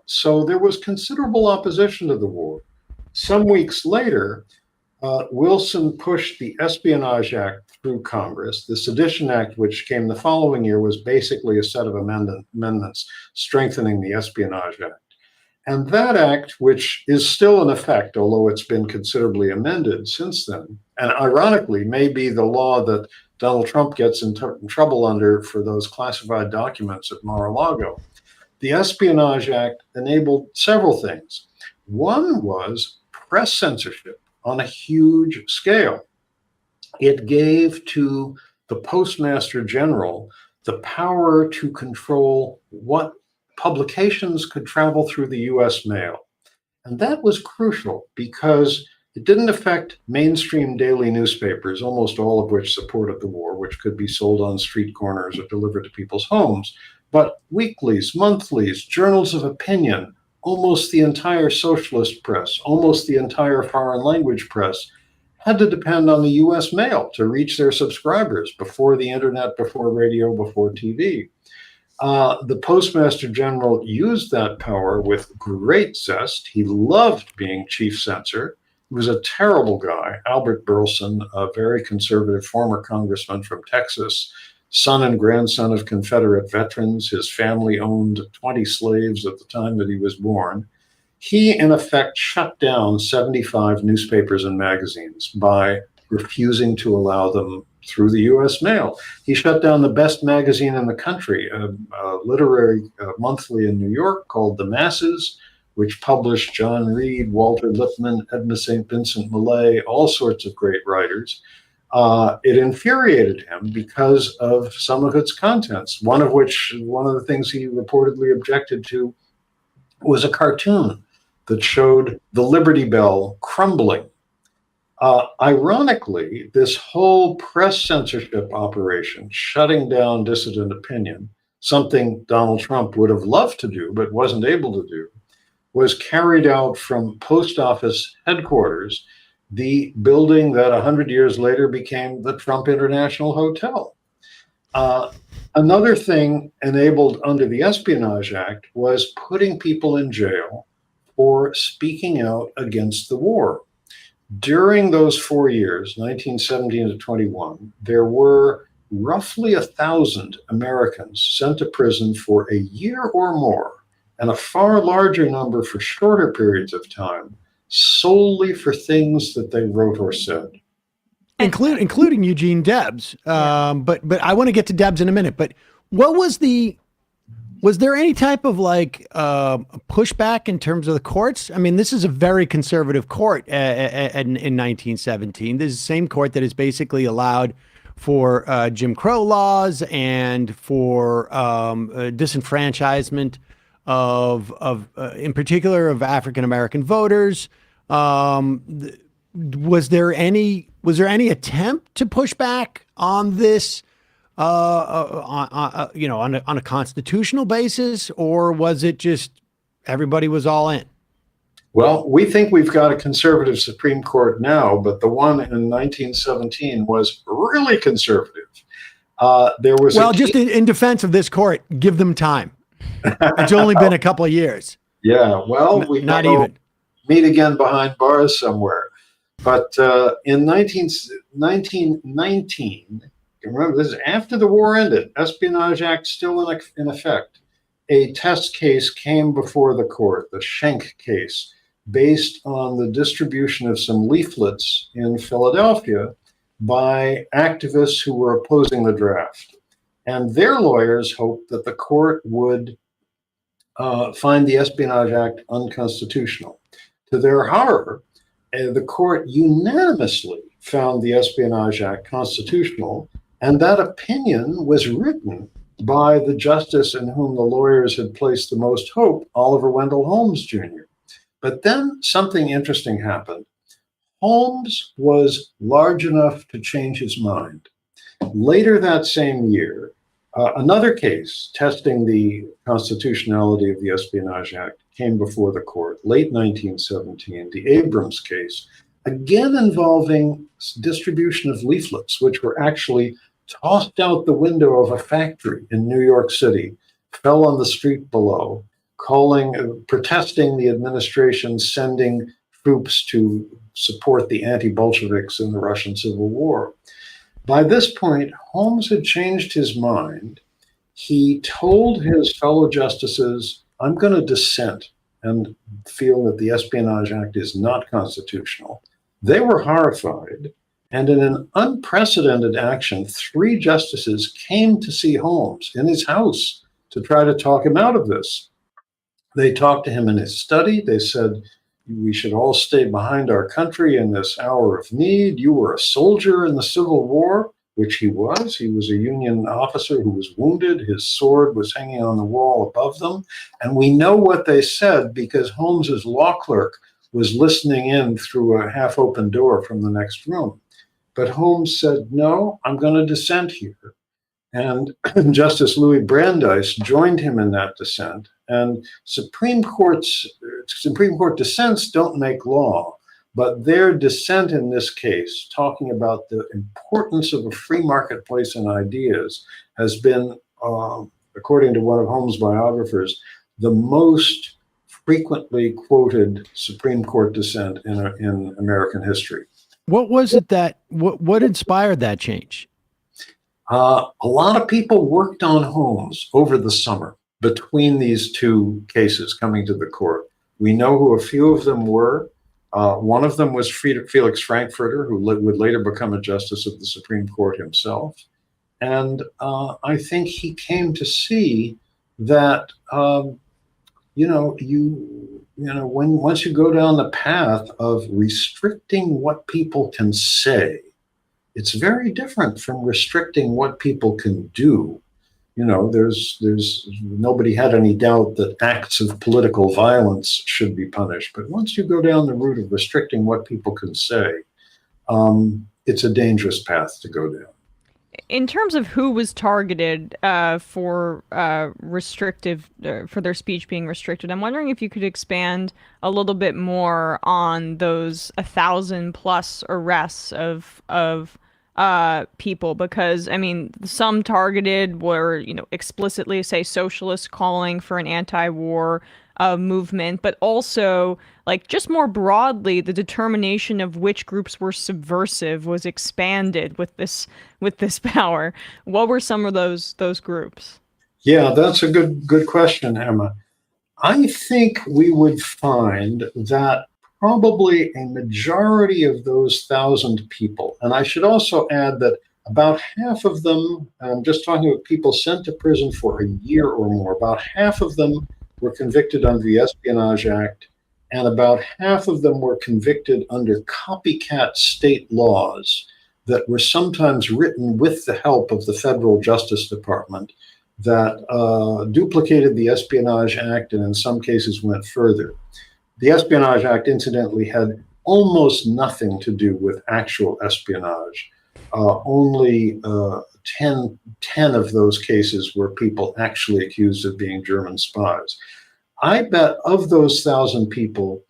Speaker 11: So there was considerable opposition to the war. Some weeks later, Wilson pushed the Espionage Act through Congress. The Sedition Act, which came the following year, was basically a set of amendments strengthening the Espionage Act. And that act, which is still in effect, although it's been considerably amended since then, and ironically may be the law that Donald Trump gets in trouble under for those classified documents at Mar-a-Lago. The Espionage Act enabled several things. One was press censorship on a huge scale. It gave to the Postmaster General the power to control what publications could travel through the US mail. And that was crucial because it didn't affect mainstream daily newspapers, almost all of which supported the war, which could be sold on street corners or delivered to people's homes. But weeklies, monthlies, journals of opinion, almost the entire socialist press, almost the entire foreign language press, had to depend on the US mail to reach their subscribers before the internet, before radio, before TV. The Postmaster General used that power with great zest. He loved being chief censor. He was a terrible guy. Albert Burleson, a very conservative former congressman from Texas, son and grandson of Confederate veterans. His family owned 20 slaves at the time that he was born. He, in effect, shut down 75 newspapers and magazines by refusing to allow them through the U.S. mail. He shut down the best magazine in the country, a literary monthly in New York called The Masses, which published John Reed, Walter Lippmann, Edna St. Vincent Millay, all sorts of great writers. It infuriated him because of some of its contents, one of the things he reportedly objected to was a cartoon that showed the Liberty Bell crumbling. Ironically, this whole press censorship operation, shutting down dissident opinion, something Donald Trump would have loved to do but wasn't able to do, was carried out from post office headquarters, the building that 100 years later became the Trump International Hotel. Another thing enabled under the Espionage Act was putting people in jail for speaking out against the war. During those 4 years, 1917 to 21, there were roughly 1,000 Americans sent to prison for a year or more, and a far larger number for shorter periods of time, solely for things that they wrote or said.
Speaker 6: Including Eugene Debs. But I want to get to Debs in a minute. But what was there any type of pushback in terms of the courts? I mean, this is a very conservative court in 1917. This is the same court that has basically allowed for Jim Crow laws and for disenfranchisement of in particular of African American voters. Was there any attempt to push back on this? On a constitutional basis, or was it just everybody was all in?
Speaker 11: Well, we think we've got a conservative Supreme Court now, but the one in 1917 was really conservative. There was
Speaker 6: just in defense of this court, give them time. It's only been a couple of years.
Speaker 11: Yeah, well, we
Speaker 6: not even
Speaker 11: meet again behind bars somewhere. But in 1919. Remember, this is after the war ended, Espionage Act still in effect. A test case came before the court, the Schenck case, based on the distribution of some leaflets in Philadelphia by activists who were opposing the draft. And their lawyers hoped that the court would find the Espionage Act unconstitutional. To their horror, the court unanimously found the Espionage Act constitutional. And that opinion was written by the justice in whom the lawyers had placed the most hope, Oliver Wendell Holmes, Jr. But then something interesting happened. Holmes was large enough to change his mind. Later that same year, Another case testing the constitutionality of the Espionage Act came before the court, late 1917, the Abrams case, again involving distribution of leaflets, which were actually tossed out the window of a factory in New York City, fell on the street below, protesting the administration sending troops to support the anti-Bolsheviks in the Russian Civil War. By this point, Holmes had changed his mind. He told his fellow justices, I'm going to dissent and feel that the Espionage Act is not constitutional. They were horrified. And in an unprecedented action, 3 justices came to see Holmes in his house to try to talk him out of this. They talked to him in his study. They said, we should all stay behind our country in this hour of need. You were a soldier in the Civil War, which he was. He was a Union officer who was wounded. His sword was hanging on the wall above them. And we know what they said because Holmes's law clerk was listening in through a half-open door from the next room. But Holmes said, no, I'm going to dissent here. And Justice Louis Brandeis joined him in that dissent. And Supreme Court dissents don't make law, but their dissent in this case, talking about the importance of a free marketplace and ideas, has been, according to one of Holmes' biographers, the most frequently quoted Supreme Court dissent in American history.
Speaker 6: What was it what inspired that change?
Speaker 11: A lot of people worked on Holmes over the summer between these 2 cases coming to the court. We know who a few of them were. One of them was Felix Frankfurter, who would later become a justice of the Supreme Court himself. And I think he came to see that, once you go down the path of restricting what people can say, it's very different from restricting what people can do. There's nobody had any doubt that acts of political violence should be punished. But once you go down the route of restricting what people can say, it's a dangerous path to go down.
Speaker 7: In terms of who was targeted for their speech being restricted, I'm wondering if you could expand a little bit more on those 1,000+ arrests of people, because some targeted were explicitly, say, socialists calling for an anti-war movement, but also just more broadly, the determination of which groups were subversive was expanded with this power. What were some of those groups?
Speaker 11: Yeah, that's a good question, Emma. I think we would find that probably a majority of those 1,000 people, and I should also add that about half of them, I'm just talking about people sent to prison for a year or more, about half of them were convicted under the Espionage Act, and about half of them were convicted under copycat state laws that were sometimes written with the help of the Federal Justice Department that duplicated the Espionage Act and in some cases went further. The Espionage Act, incidentally, had almost nothing to do with actual espionage. Only 10 of those cases were people actually accused of being German spies. I bet of those 1,000 people,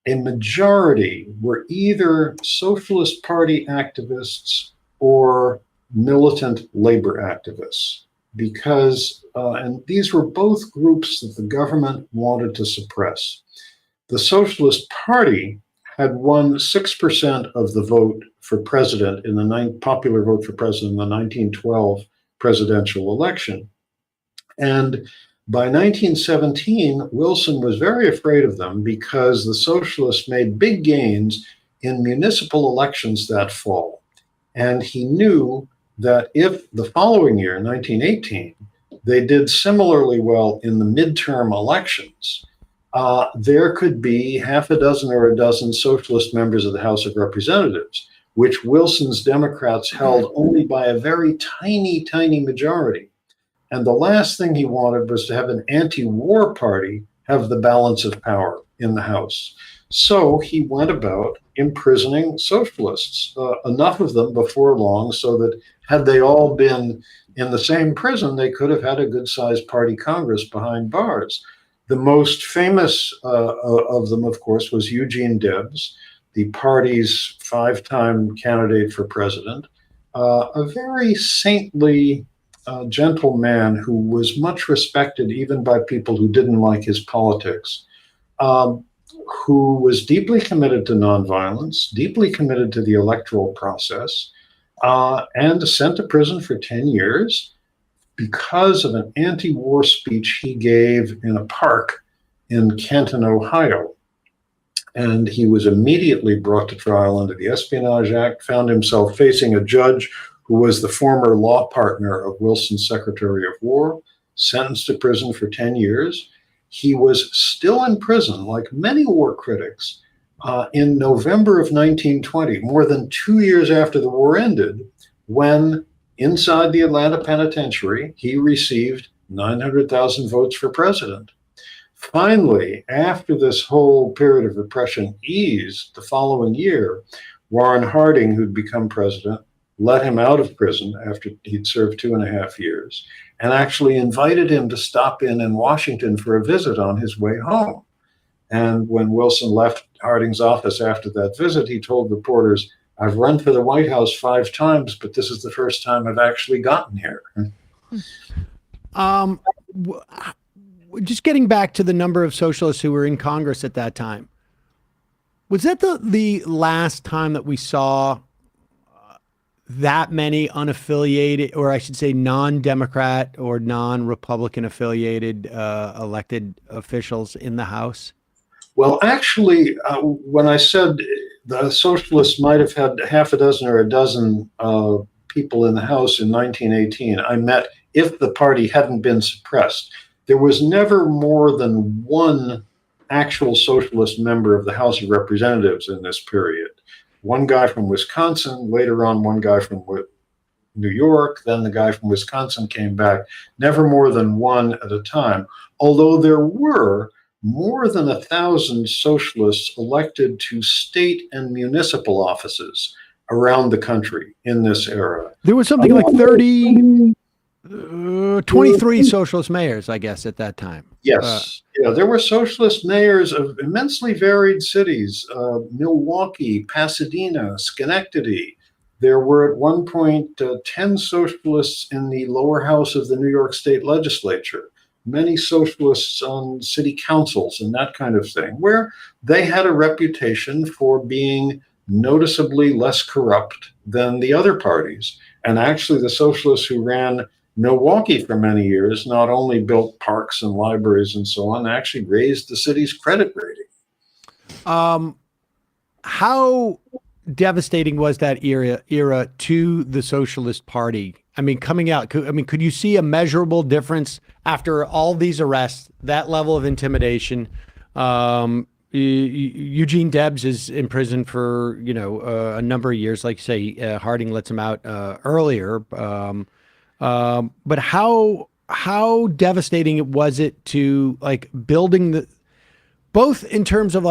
Speaker 11: a majority were either Socialist Party activists or militant labor activists, because, and these were both groups that the government wanted to suppress. The Socialist Party had won 6% of the vote for president in the popular vote for president in the 1912 presidential election. And by 1917, Wilson was very afraid of them because the socialists made big gains in municipal elections that fall. And he knew that if the following year, 1918, they did similarly well in the midterm elections, there could be half a dozen or a dozen socialist members of the House of Representatives, which Wilson's Democrats held only by a very tiny, tiny majority. And the last thing he wanted was to have an anti-war party have the balance of power. in the House. So he went about imprisoning socialists, enough of them before long so that had they all been in the same prison, they could have had a good-sized party Congress behind bars. The most famous of them, of course, was Eugene Debs, the party's 5-time candidate for president, a very saintly, gentle man who was much respected even by people who didn't like his politics, who was deeply committed to nonviolence, deeply committed to the electoral process, and sent to prison for 10 years because of an anti-war speech he gave in a park in Canton, Ohio. And he was immediately brought to trial under the Espionage Act, found himself facing a judge who was the former law partner of Wilson's Secretary of War, sentenced to prison for 10 years. He was still in prison, like many war critics, in November of 1920, more than 2 years after the war ended, when inside the Atlanta penitentiary, he received 900,000 votes for president. Finally, after this whole period of repression eased the following year, Warren Harding, who'd become president, let him out of prison after he'd served 2.5 years and actually invited him to stop in Washington for a visit on his way home. And when Wilson left Harding's office after that visit, he told reporters, "I've run for the White House 5 times, but this is the first time I've actually gotten here."
Speaker 6: Just getting back to the number of socialists who were in Congress at that time, was that the last time that we saw that many unaffiliated, or I should say non-Democrat or non-Republican affiliated elected officials in the House?
Speaker 11: Well, actually, when I said the socialists might have had half a dozen or a dozen people in the House in 1918, I meant if the party hadn't been suppressed. There was never more than one actual socialist member of the House of Representatives in this period. One guy from Wisconsin, later on one guy from New York, then the guy from Wisconsin came back, never more than one at a time, although there were more than 1,000 socialists elected to state and municipal offices around the country in this era.
Speaker 6: There was something like 23 socialist mayors, I guess, at that time.
Speaker 11: Yes. Yeah, there were socialist mayors of immensely varied cities, Milwaukee, Pasadena, Schenectady. There were at one point 10 socialists in the lower house of the New York State Legislature, many socialists on city councils and that kind of thing, where they had a reputation for being noticeably less corrupt than the other parties. And actually, the socialists who ran Milwaukee for many years not only built parks and libraries and so on, they actually raised the city's credit rating.
Speaker 6: How devastating was that era to the Socialist Party? I mean, coming out, could you see a measurable difference after all these arrests, that level of intimidation? Eugene Debs is in prison for, a number of years. Like you say, Harding lets him out earlier. But how devastating was it to building both in terms of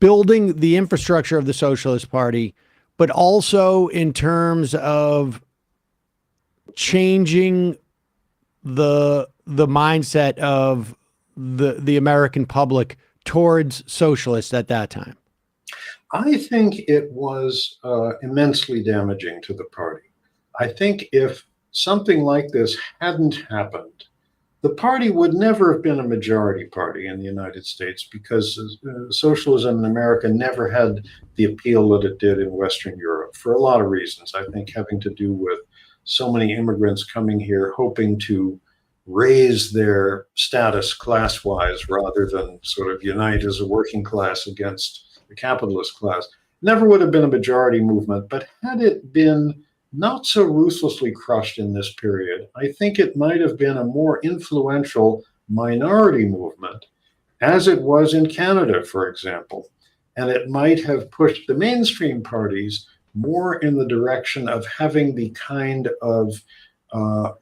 Speaker 6: building the infrastructure of the Socialist Party, but also in terms of changing the mindset of the American public towards socialists at that time?
Speaker 11: I think it was immensely damaging to the party. I think if something like this hadn't happened, the party would never have been a majority party in the United States because socialism in America never had the appeal that it did in Western Europe for a lot of reasons. I think having to do with so many immigrants coming here hoping to raise their status class-wise rather than sort of unite as a working class against the capitalist class. Never would have been a majority movement, but had it been not so ruthlessly crushed in this period, I think it might have been a more influential minority movement, as it was in Canada, for example. And it might have pushed the mainstream parties more in the direction of having the kind of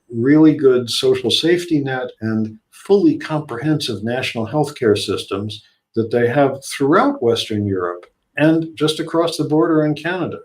Speaker 11: really good social safety net and fully comprehensive national health care systems that they have throughout Western Europe and just across the border in Canada.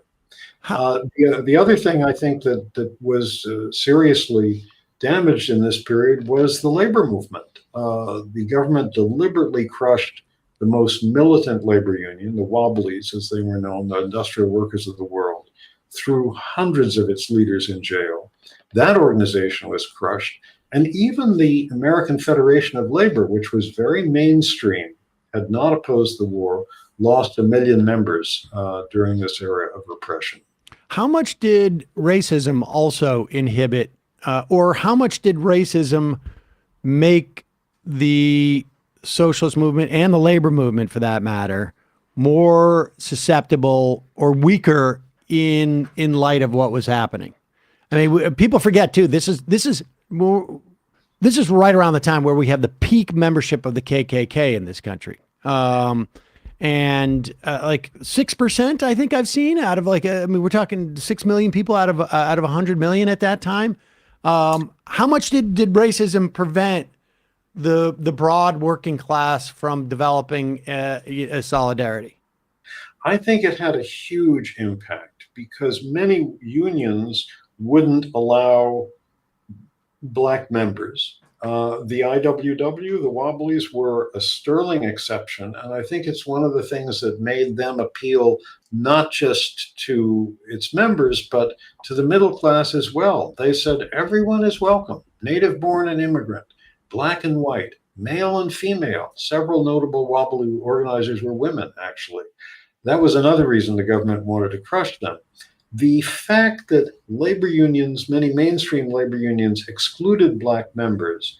Speaker 11: The other thing I think that was seriously damaged in this period was the labor movement. The government deliberately crushed the most militant labor union, the Wobblies, as they were known, the industrial workers of the world, threw hundreds of its leaders in jail. That organization was crushed. And even the American Federation of Labor, which was very mainstream, had not opposed the war, lost 1 million members during this era of repression.
Speaker 6: How much did racism also inhibit, or how much did racism make the socialist movement and the labor movement, for that matter, more susceptible or weaker in light of what was happening? I mean, people forget too. This is right around the time where we have the peak membership of the KKK in this country, and like 6%, I think I've seen out of we're talking 6 million people out of 100 million at that time. How much did racism prevent the broad working class from developing a solidarity?
Speaker 11: I think it had a huge impact because many unions wouldn't allow Black members. The IWW, the Wobblies, were a sterling exception, and I think it's one of the things that made them appeal not just to its members, but to the middle class as well. They said everyone is welcome, native born and immigrant, Black and white, male and female. Several notable Wobbly organizers were women, actually. That was another reason the government wanted to crush them. The fact that labor unions, many mainstream labor unions, excluded Black members,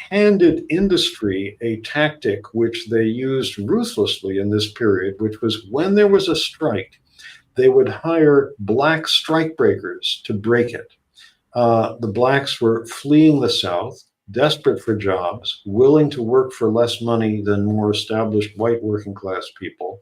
Speaker 11: handed industry a tactic which they used ruthlessly in this period, which was when there was a strike, they would hire Black strikebreakers to break it. The Blacks were fleeing the South, desperate for jobs, willing to work for less money than more established white working class people.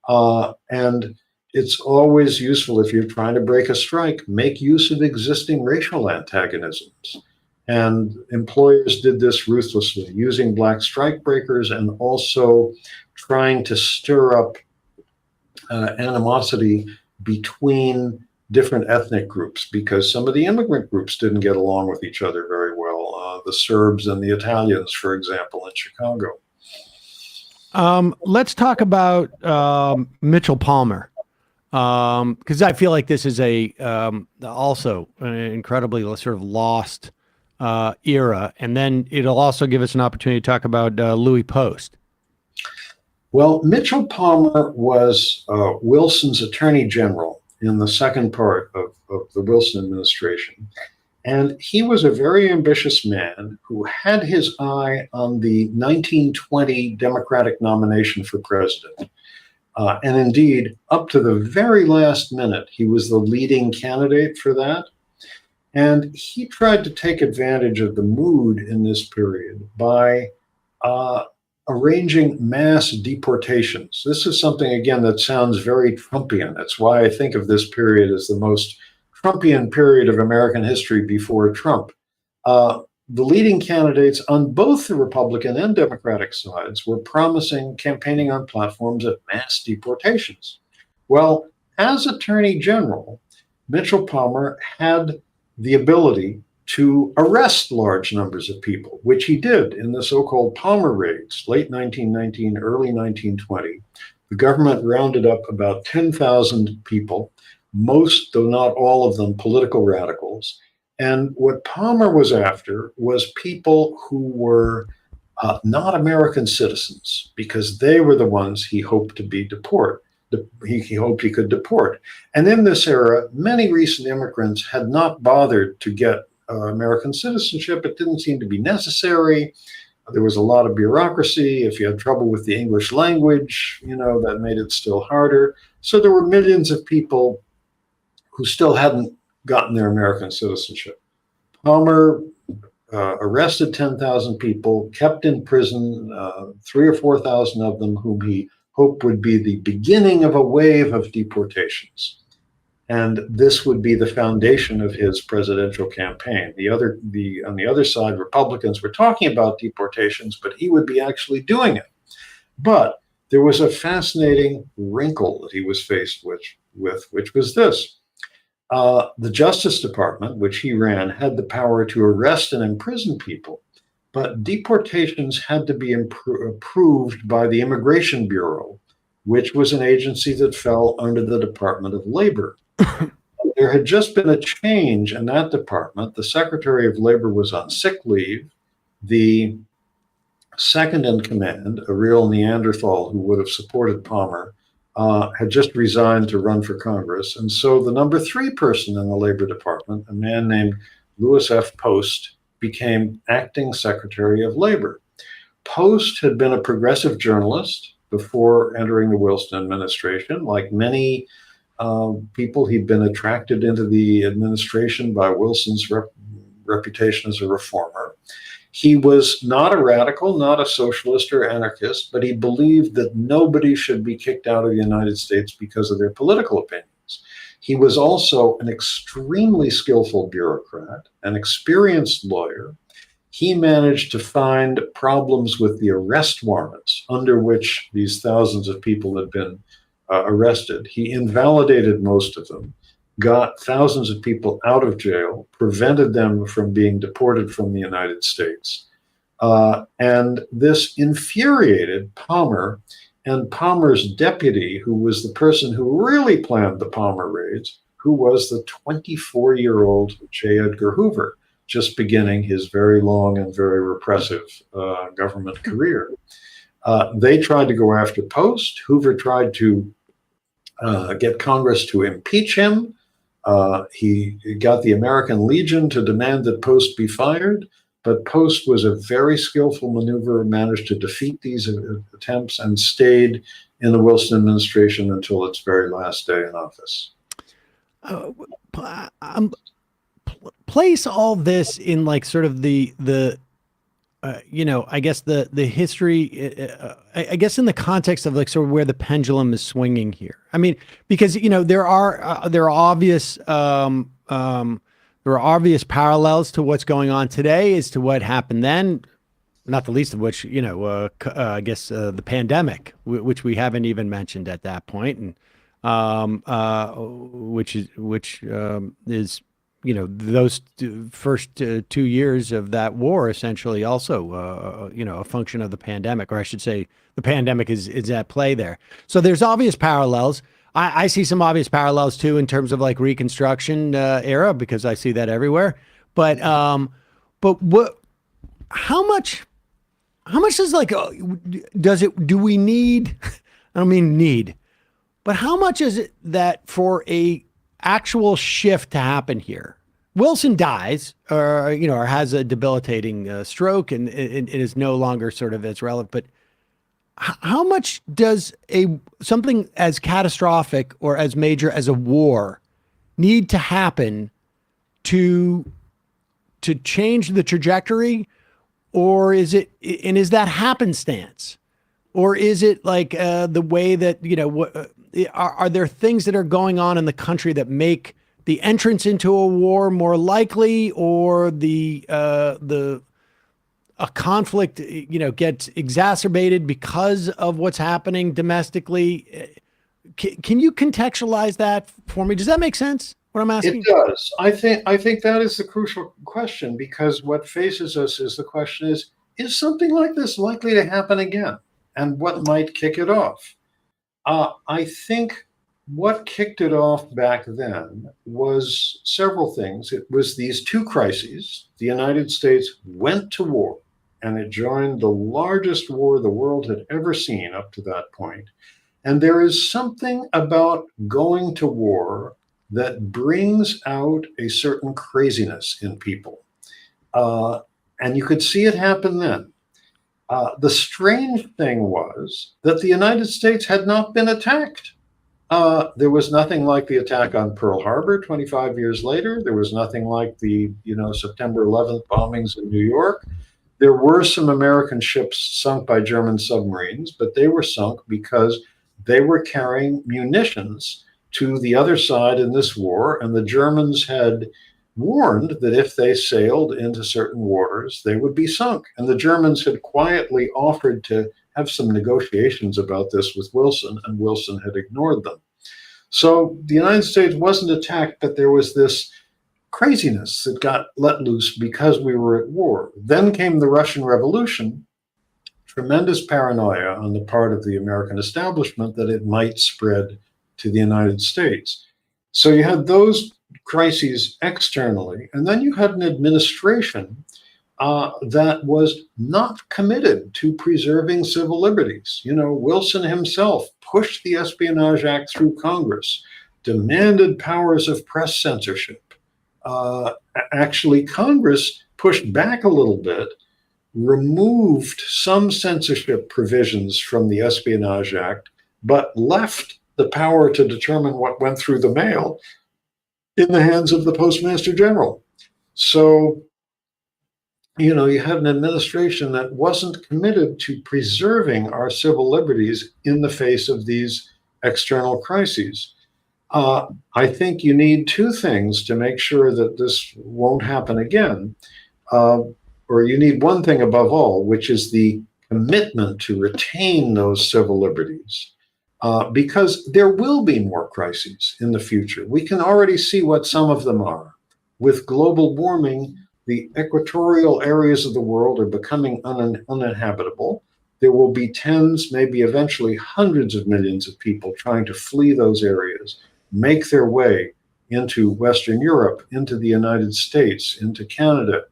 Speaker 11: And it's always useful if you're trying to break a strike, make use of existing racial antagonisms. And employers did this ruthlessly, using Black strikebreakers and also trying to stir up animosity between different ethnic groups, because some of the immigrant groups didn't get along with each other very well. The Serbs and the Italians, for example, in Chicago.
Speaker 6: Let's talk about Mitchell Palmer. Because I feel like this is also an incredibly sort of lost era. And then it'll also give us an opportunity to talk about Louis Post.
Speaker 11: Well, Mitchell Palmer was Wilson's attorney general in the second part of the Wilson administration. And he was a very ambitious man who had his eye on the 1920 Democratic nomination for president. And indeed, up to the very last minute, he was the leading candidate for that. And he tried to take advantage of the mood in this period by arranging mass deportations. This is something, again, that sounds very Trumpian. That's why I think of this period as the most Trumpian period of American history before Trump. The leading candidates on both the Republican and Democratic sides were campaigning on platforms of mass deportations. Well, as Attorney General, Mitchell Palmer had the ability to arrest large numbers of people, which he did in the so-called Palmer raids, late 1919, early 1920. The government rounded up about 10,000 people, most, though not all of them, political radicals. And what Palmer was after was people who were not American citizens, because they were the ones he hoped to be he hoped he could deport. And in this era, many recent immigrants had not bothered to get American citizenship. It didn't seem to be necessary. There was a lot of bureaucracy. If you had trouble with the English language, that made it still harder. So there were millions of people who still hadn't gotten their American citizenship. Palmer arrested 10,000 people, kept in prison 3,000 or 4,000 of them, whom he hoped would be the beginning of a wave of deportations. And this would be the foundation of his presidential campaign. On the other side, Republicans were talking about deportations, but he would be actually doing it. But there was a fascinating wrinkle that he was faced with, which was this. The Justice Department, which he ran, had the power to arrest and imprison people, but deportations had to be approved by the Immigration Bureau, which was an agency that fell under the Department of Labor. There had just been a change in that department. The Secretary of Labor was on sick leave. The second in command, a real Neanderthal who would have supported Palmer, had just resigned to run for Congress. And so the number 3 person in the Labor Department, a man named Louis F. Post, became acting Secretary of Labor. Post had been a progressive journalist before entering the Wilson administration. Like many people, he'd been attracted into the administration by Wilson's reputation as a reformer. He was not a radical, not a socialist or anarchist, but he believed that nobody should be kicked out of the United States because of their political opinions. He was also an extremely skillful bureaucrat, an experienced lawyer. He managed to find problems with the arrest warrants under which these thousands of people had been arrested. He invalidated most of them, got thousands of people out of jail, prevented them from being deported from the United States. And this infuriated Palmer and Palmer's deputy, who was the person who really planned the Palmer raids, who was the 24-year-old J. Edgar Hoover, just beginning his very long and very repressive government career. They tried to go after Post. Hoover tried to get Congress to impeach him. He got the American Legion to demand that Post be fired, but Post was a very skillful maneuverer, managed to defeat these attempts, and stayed in the Wilson administration until its very last day in office.
Speaker 6: Place all this in like sort of the I guess the history, I guess in the context of like sort of where the pendulum is swinging here. I mean, because there are obvious parallels to what's going on today as to what happened then, not the least of which I guess the pandemic, which we haven't even mentioned at that point, and which is those first 2 years of that war essentially also, a function of the pandemic, or I should say the pandemic is at play there. So there's obvious parallels. I see some obvious parallels too in terms of like Reconstruction era, because I see that everywhere. But how much do we need? I don't mean need, but how much is it that for a actual shift to happen here? Wilson dies, or has a debilitating stroke, and it is no longer sort of as relevant. But how much does something as catastrophic or as major as a war need to happen to change the trajectory, or is that happenstance, or is it like the way that are there things that are going on in the country that make the entrance into a war more likely, or a conflict, gets exacerbated because of what's happening domestically? Can you contextualize that for me? Does that make sense, what I'm asking?
Speaker 11: It does. I think that is the crucial question, because what faces us is the question is something like this likely to happen again? And what might kick it off? I think what kicked it off back then was several things. It was these two crises. The United States went to war, and it joined the largest war the world had ever seen up to that point. And there is something about going to war that brings out a certain craziness in people. And you could see it happen then. The strange thing was that the United States had not been attacked. There was nothing like the attack on Pearl Harbor 25 years later. There was nothing like the September 11th bombings in New York. There were some American ships sunk by German submarines, but they were sunk because they were carrying munitions to the other side in this war, and the Germans had warned that if they sailed into certain waters, they would be sunk. And the Germans had quietly offered to have some negotiations about this with Wilson, and Wilson had ignored them. So the United States wasn't attacked, but there was this craziness that got let loose because we were at war. Then came the Russian Revolution, tremendous paranoia on the part of the American establishment that it might spread to the United States. So you had those crises externally, and then you had an administration that was not committed to preserving civil liberties. You know, Wilson himself pushed the Espionage Act through Congress, demanded powers of press censorship. Actually, Congress pushed back a little bit, removed some censorship provisions from the Espionage Act, but left the power to determine what went through the mail in the hands of the Postmaster General. So, you know, you had an administration that wasn't committed to preserving our civil liberties in the face of these external crises. I think you need two things to make sure that this won't happen again. Or you need one thing above all, which is the commitment to retain those civil liberties. Because there will be more crises in the future. We can already see what some of them are. With global warming, the equatorial areas of the world are becoming uninhabitable. There will be tens, maybe eventually hundreds of millions of people trying to flee those areas, make their way into Western Europe, into the United States, into Canada.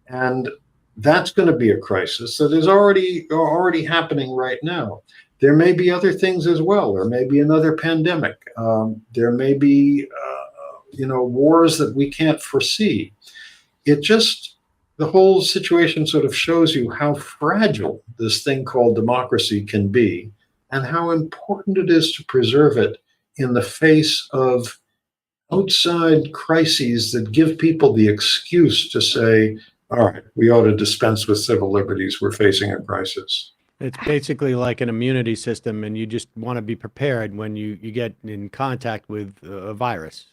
Speaker 11: And that's going to be a crisis that is already happening right now. There may be other things as well. There may be another pandemic. There may be, wars that we can't foresee. The whole situation sort of shows you how fragile this thing called democracy can be and how important it is to preserve it in the face of outside crises that give people the excuse to say, all right, we ought to dispense with civil liberties. We're facing a crisis.
Speaker 6: It's basically like an immunity system, and you just want to be prepared when you get in contact with a virus.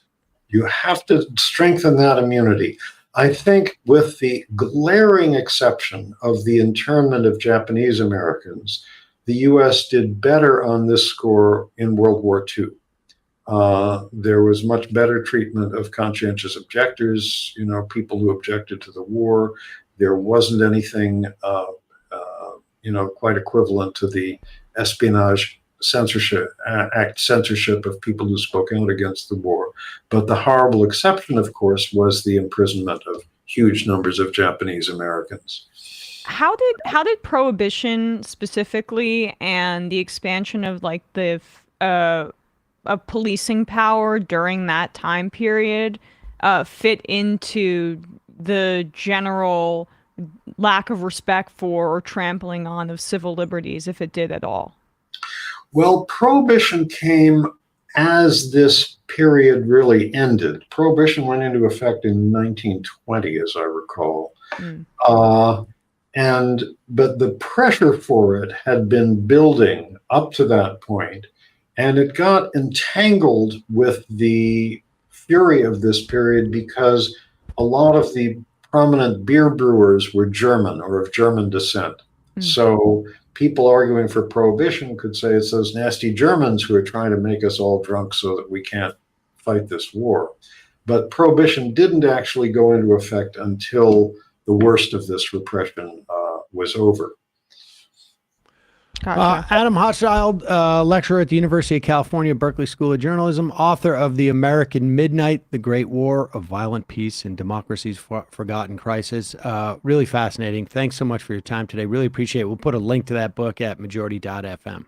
Speaker 11: You have to strengthen that immunity. I think with the glaring exception of the internment of Japanese Americans, the U.S. did better on this score in World War II. There was much better treatment of conscientious objectors, people who objected to the war. There wasn't anything, quite equivalent to the Espionage Act censorship of people who spoke out against the war. But the horrible exception, of course, was the imprisonment of huge numbers of Japanese Americans.
Speaker 7: How did prohibition specifically and the expansion of like the of policing power during that time period fit into the general lack of respect for or trampling on of civil liberties, if it did at all?
Speaker 11: Well, Prohibition came as this period really ended. Prohibition went into effect in 1920, as I recall. But the pressure for it had been building up to that point, and it got entangled with the fury of this period because a lot of the prominent beer brewers were German or of German descent. So people arguing for prohibition could say it's those nasty Germans who are trying to make us all drunk so that we can't fight this war. But prohibition didn't actually go into effect until the worst of this repression was over.
Speaker 7: Gotcha.
Speaker 6: Adam Hochschild, lecturer at the University of California, Berkeley School of Journalism, author of The American Midnight, The Great War of Violent Peace and Democracy's Forgotten Crisis. Really fascinating. Thanks so much for your time today. Really appreciate it. We'll put a link to that book at majority.fm.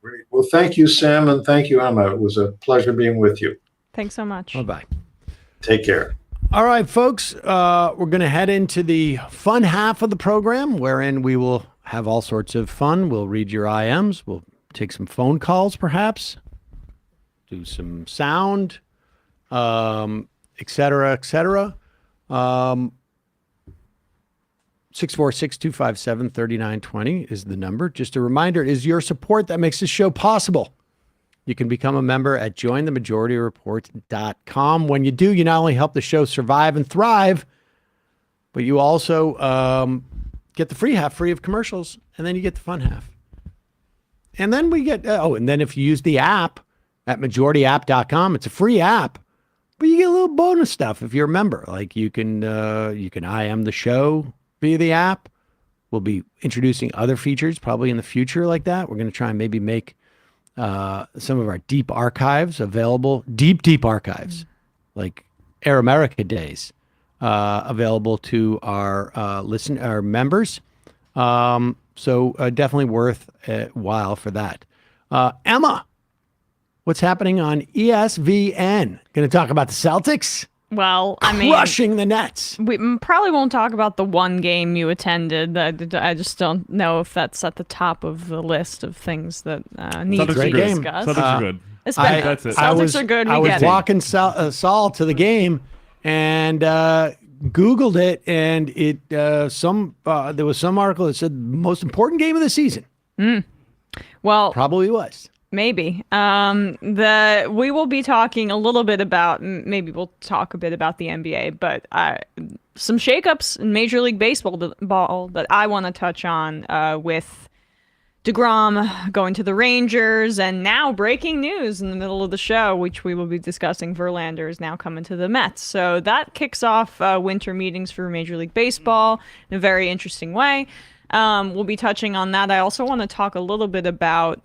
Speaker 11: Great. Well, thank you, Sam, and thank you, Emma. It was a pleasure being with you.
Speaker 7: Thanks so much.
Speaker 6: Bye-bye.
Speaker 11: Take care.
Speaker 6: All right, folks, we're going to head into the fun half of the program, wherein we will have all sorts of fun. We'll read your IMs. We'll take some phone calls, perhaps, do some sound, et cetera, et cetera. 646-257-3920 is the number. Just a reminder, it is your support that makes this show possible. You can become a member at jointhemajorityreport.com. When you do, you not only help the show survive and thrive, but you also get the free half free of commercials, and then you get the fun half. And then we get, and then if you use the app at majorityapp.com, it's a free app, but you get a little bonus stuff if you're a member. Like you can IM the show via the app. We'll be introducing other features probably in the future like that. We're going to try and maybe make some of our deep archives available, deep archives, like Air America days, available to our our members. So definitely worth a while for that. Emma, what's happening on ESVN? Going to talk about the Celtics?
Speaker 7: Well, I mean,
Speaker 6: crushing the Nets.
Speaker 7: We probably won't talk about the one game you attended. I just don't know if that's at the top of the list of things that need to be discussed.
Speaker 10: Celtics are good.
Speaker 7: That's it. Celtics are good.
Speaker 6: I was walking Saul to the game and Googled it, and it there was some article that said most important game of the season.
Speaker 7: Well,
Speaker 6: probably was.
Speaker 7: Maybe. We will be talking a little bit about, maybe we'll talk a bit about the NBA, but some shakeups in Major League Baseball that I want to touch on with DeGrom going to the Rangers, and now breaking news in the middle of the show, which we will be discussing. Verlander is now coming to the Mets. So that kicks off winter meetings for Major League Baseball in a very interesting way. We'll be touching on that. I also want to talk a little bit about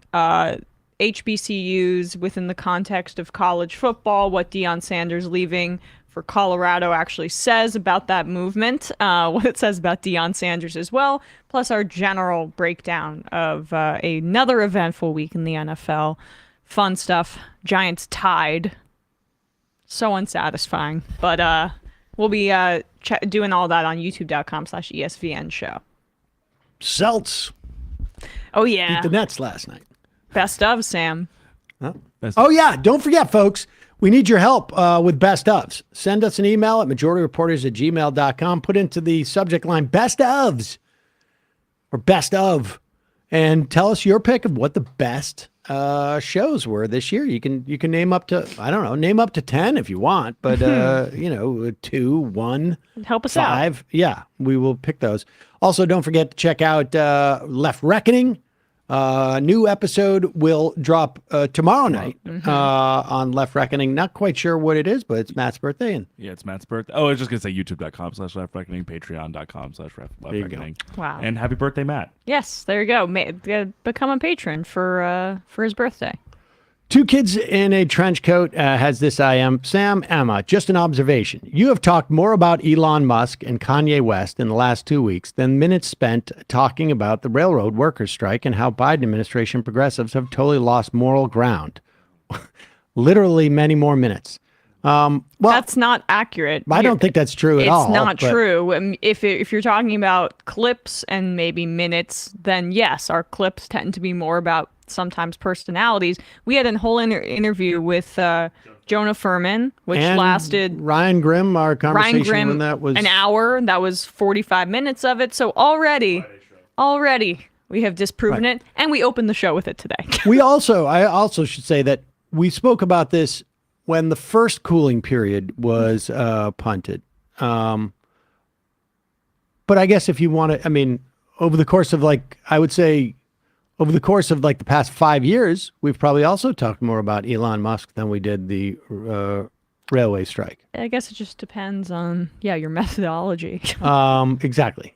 Speaker 7: HBCUs within the context of college football, what Deion Sanders leaving for Colorado actually says about that movement, what it says about Deion Sanders as well, plus our general breakdown of another eventful week in the NFL. Fun stuff. Giants tied. So unsatisfying. But we'll be doing all that on youtube.com/ESVN show.
Speaker 6: Celts.
Speaker 7: Oh, yeah.
Speaker 6: Beat the Nets last night.
Speaker 7: Best of, Sam.
Speaker 6: Oh, yeah. Don't forget, folks, we need your help with best ofs. Send us an email at majorityreporters@gmail.com. Put into the subject line best ofs or best of, and tell us your pick of what the best shows were this year. You can name up to, I don't know, name up to 10 if you want, but 2, 1,
Speaker 7: help us
Speaker 6: 5.
Speaker 7: out.
Speaker 6: Yeah, we will pick those. Also, don't forget to check out Left Reckoning. New episode will drop tomorrow night on Left Reckoning. Not quite sure what it is, but it's Matt's birthday. And
Speaker 10: yeah, it's Matt's birthday. Oh, I was just going to say youtube.com/Left Reckoning, patreon.com/Left Reckoning.
Speaker 7: Wow.
Speaker 10: And happy birthday, Matt.
Speaker 7: Yes, there you go. Become a patron for his birthday.
Speaker 6: Two kids in a trench coat has this IM. Sam, Emma, just an observation. You have talked more about Elon Musk and Kanye West in the last 2 weeks than minutes spent talking about the railroad workers' strike and how Biden administration progressives have totally lost moral ground. Literally many more minutes. Well,
Speaker 7: that's not accurate.
Speaker 6: I don't think that's true at all.
Speaker 7: It's not true. If you're talking about clips and maybe minutes, then yes, our clips tend to be more about sometimes personalities. We had a whole interview with Jonah Furman, which
Speaker 6: and
Speaker 7: lasted
Speaker 6: Ryan Grimm. Our conversation when that was
Speaker 7: an hour. That was 45 minutes of it. So already we have disproven it, and we opened the show with it today.
Speaker 6: I also should say that we spoke about this when the first cooling period was punted. But I guess if you want to, I mean, over the course of the past 5 years, we've probably also talked more about Elon Musk than we did the railway strike.
Speaker 7: I guess it just depends on, your methodology.
Speaker 6: Exactly.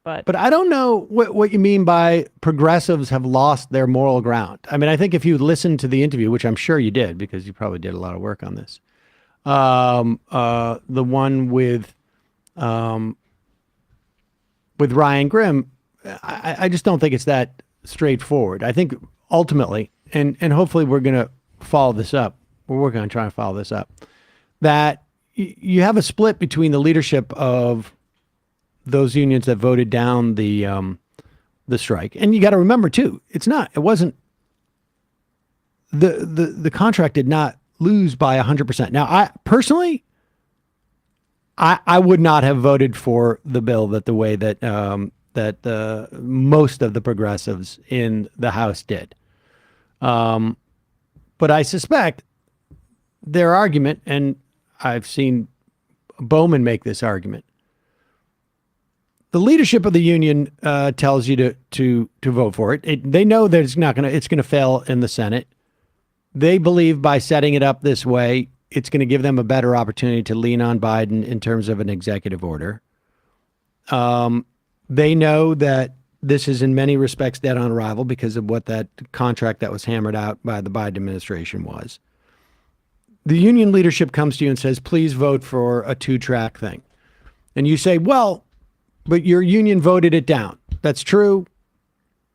Speaker 6: But I don't know what you mean by progressives have lost their moral ground. I mean, I think if you listen to the interview, which I'm sure you did because you probably did a lot of work on this, the one with Ryan Grimm, I just don't think it's that straightforward. I think ultimately, and hopefully we're going to follow this up. We're working on trying to follow this up. That you have a split between the leadership of those unions that voted down the strike, and you got to remember too, it wasn't the contract did not lose by 100%. Now, I personally, I would not have voted for the bill the way that most of the progressives in the House did. But I suspect their argument, and I've seen Bowman make this argument, the leadership of the union tells you to vote for it. They know that it's going to fail in the Senate. They believe by setting it up this way, it's going to give them a better opportunity to lean on Biden in terms of an executive order. They know that this is in many respects dead on arrival because of what that contract that was hammered out by the Biden administration was. The union leadership comes to you and says, please vote for a 2-track thing. And you say, well, but your union voted it down. That's true.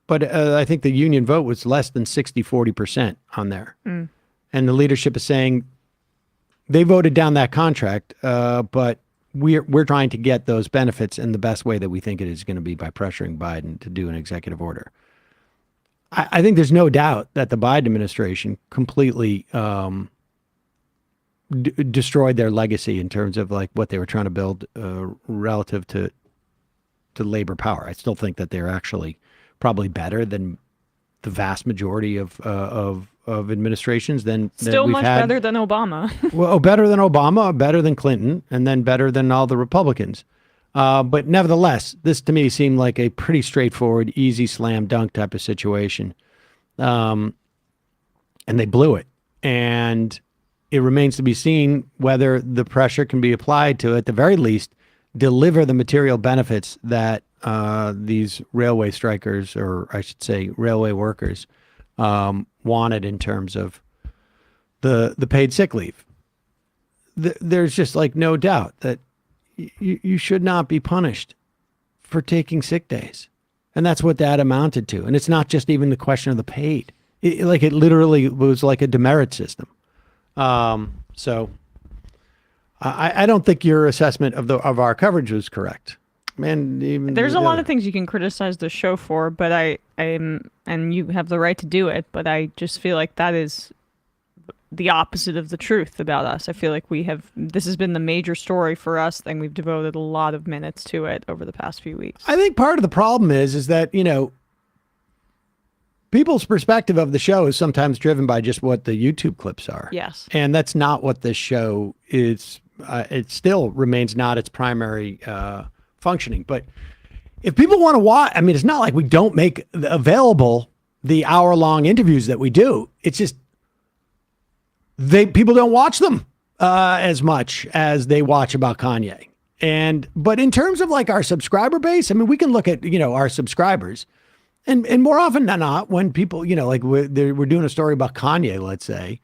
Speaker 6: But I think the union vote was less than 40% on there. And the leadership is saying they voted down that contract, but we're trying to get those benefits in the best way that we think it is going to be by pressuring Biden to do an executive order. I think there's no doubt that the Biden administration completely destroyed their legacy in terms of like what they were trying to build relative to labor power. I still think that they're actually probably better than the vast majority of administrations than
Speaker 7: still
Speaker 6: we've
Speaker 7: much
Speaker 6: had.
Speaker 7: Better than Obama.
Speaker 6: Well, better than Obama, better than Clinton, and then better than all the Republicans. But nevertheless, this to me seemed like a pretty straightforward, easy slam dunk type of situation. And they blew it. And it remains to be seen whether the pressure can be applied to, at the very least, deliver the material benefits that these railway strikers, or I should say railway workers, wanted in terms of the paid sick leave. There's just like no doubt that you should not be punished for taking sick days. And that's what that amounted to. And it's not just even the question of the paid. It literally was like a demerit system. So I don't think your assessment of our coverage was correct. Man,
Speaker 7: there's a lot of things you can criticize the show for, but and you have the right to do it, but I just feel like that is the opposite of the truth about us. I feel like this has been the major story for us, and we've devoted a lot of minutes to it over the past few weeks.
Speaker 6: I think part of the problem is that, people's perspective of the show is sometimes driven by just what the YouTube clips are.
Speaker 7: Yes.
Speaker 6: And that's not what this show is. It still remains not its primary functioning. But if people want to watch, it's not like we don't make available the hour-long interviews that we do. It's just people don't watch them as much as they watch about Kanye. But in terms of like our subscriber base, we can look at, our subscribers. And more often than not, when people, like we're doing a story about Kanye, let's say,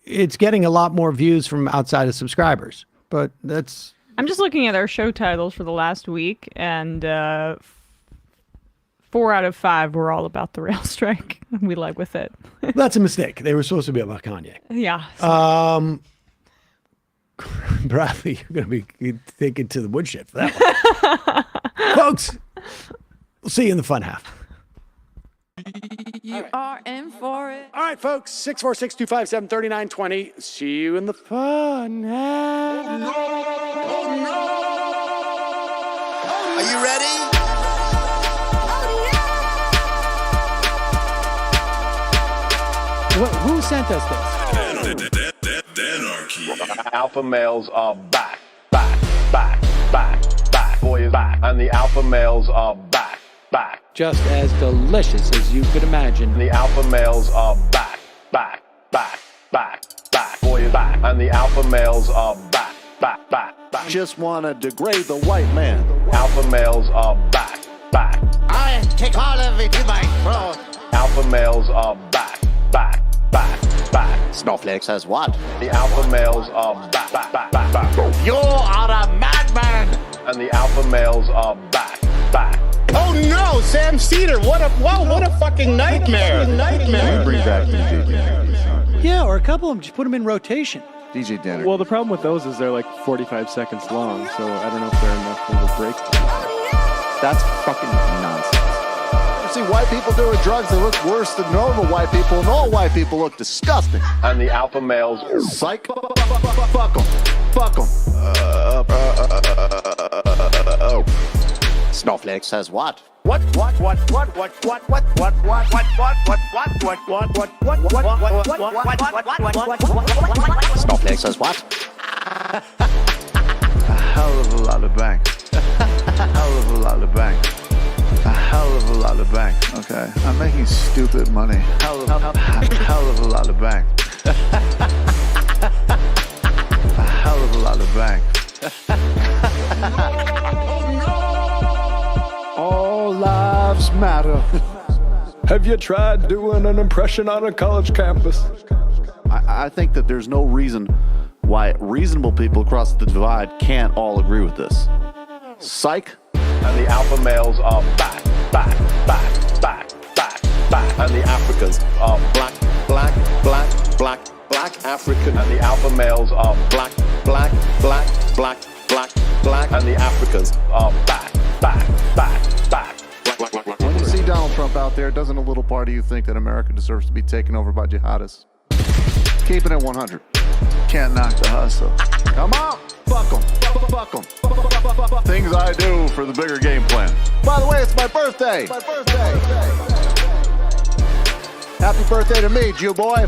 Speaker 6: it's getting a lot more views from outside of subscribers. But that's...
Speaker 7: I'm just looking at our show titles for the last week, and 4 out of 5 were all about the rail strike. We led with it.
Speaker 6: That's a mistake. They were supposed to be about Kanye.
Speaker 7: Yeah.
Speaker 6: Bradley, you're going to be taken to the woodshed for that one. Folks, we'll see you in the fun half.
Speaker 12: You are in for it.
Speaker 6: All right, folks, 646-257-3920. See you in the fun half.
Speaker 12: Oh, no.
Speaker 13: Are you ready?
Speaker 6: Who sent us this?
Speaker 14: Anarchy. Alpha males are back. Boy is back. And the alpha males are back.
Speaker 6: Just as delicious as you could imagine.
Speaker 14: The alpha males are back. Boy is back. And the alpha males are back.
Speaker 13: Just want to degrade the white man.
Speaker 14: Alpha males are back.
Speaker 13: I take all of it in my throat.
Speaker 14: Alpha males are back.
Speaker 13: Snowflake says what?
Speaker 14: The alpha males are back.
Speaker 13: You are a madman.
Speaker 14: And the alpha males are back.
Speaker 15: Oh no, Sam Seder! What a fucking nightmare!
Speaker 16: Can we bring back DJ Denner?
Speaker 6: Yeah, or a couple of them. Just put them in rotation.
Speaker 16: DJ Denner.
Speaker 9: Well, the problem with those is they're like 45 seconds long, so I don't know if they're enough of a break.
Speaker 16: That's fucking nonsense.
Speaker 13: You see white people doing drugs that look worse than normal white people, and all white people look disgusting.
Speaker 14: And the alpha males,
Speaker 13: psych, fuck them. Snowflake says what?
Speaker 15: What?
Speaker 13: Snowflake says what?
Speaker 16: A hell of a lot of banks.
Speaker 13: hell of a lot of bank. A hell of a lot of bank. Okay, I'm making stupid money. Hell of a lot of bank. A hell of a lot of bank. All lives matter.
Speaker 17: Have you tried doing an impression on a college campus?
Speaker 13: I think that there's no reason why reasonable people across the divide can't all agree with this. Psych.
Speaker 14: And the alpha males are back. And the Africans are black African. And the alpha males are black. And the Africans are back.
Speaker 13: When you see Donald Trump out there, doesn't a little part of you think that America deserves to be taken over by jihadists? Keeping it 100. Can't knock the hustle. Come on, fuck them. Things I do for the bigger game plan. By the way, it's my birthday. Happy birthday to me, Jew boy.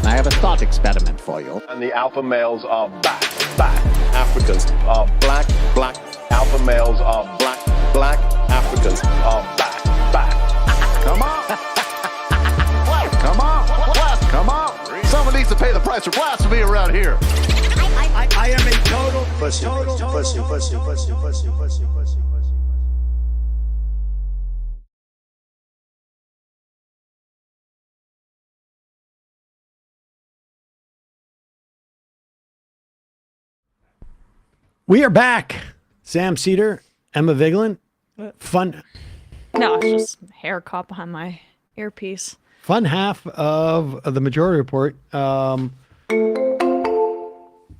Speaker 18: I have a thought experiment for you.
Speaker 14: And the alpha males are back. Africans are black. Alpha males are black. Africans are back.
Speaker 13: Come on. Come on. Someone needs to pay the price for blasphemy around here.
Speaker 15: I am a total pussy.
Speaker 6: We are back. Sam Seder, Emma Vigeland. Fun.
Speaker 7: No, it's just hair caught behind my earpiece.
Speaker 6: Fun half of the Majority Report. There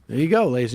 Speaker 6: you go, ladies and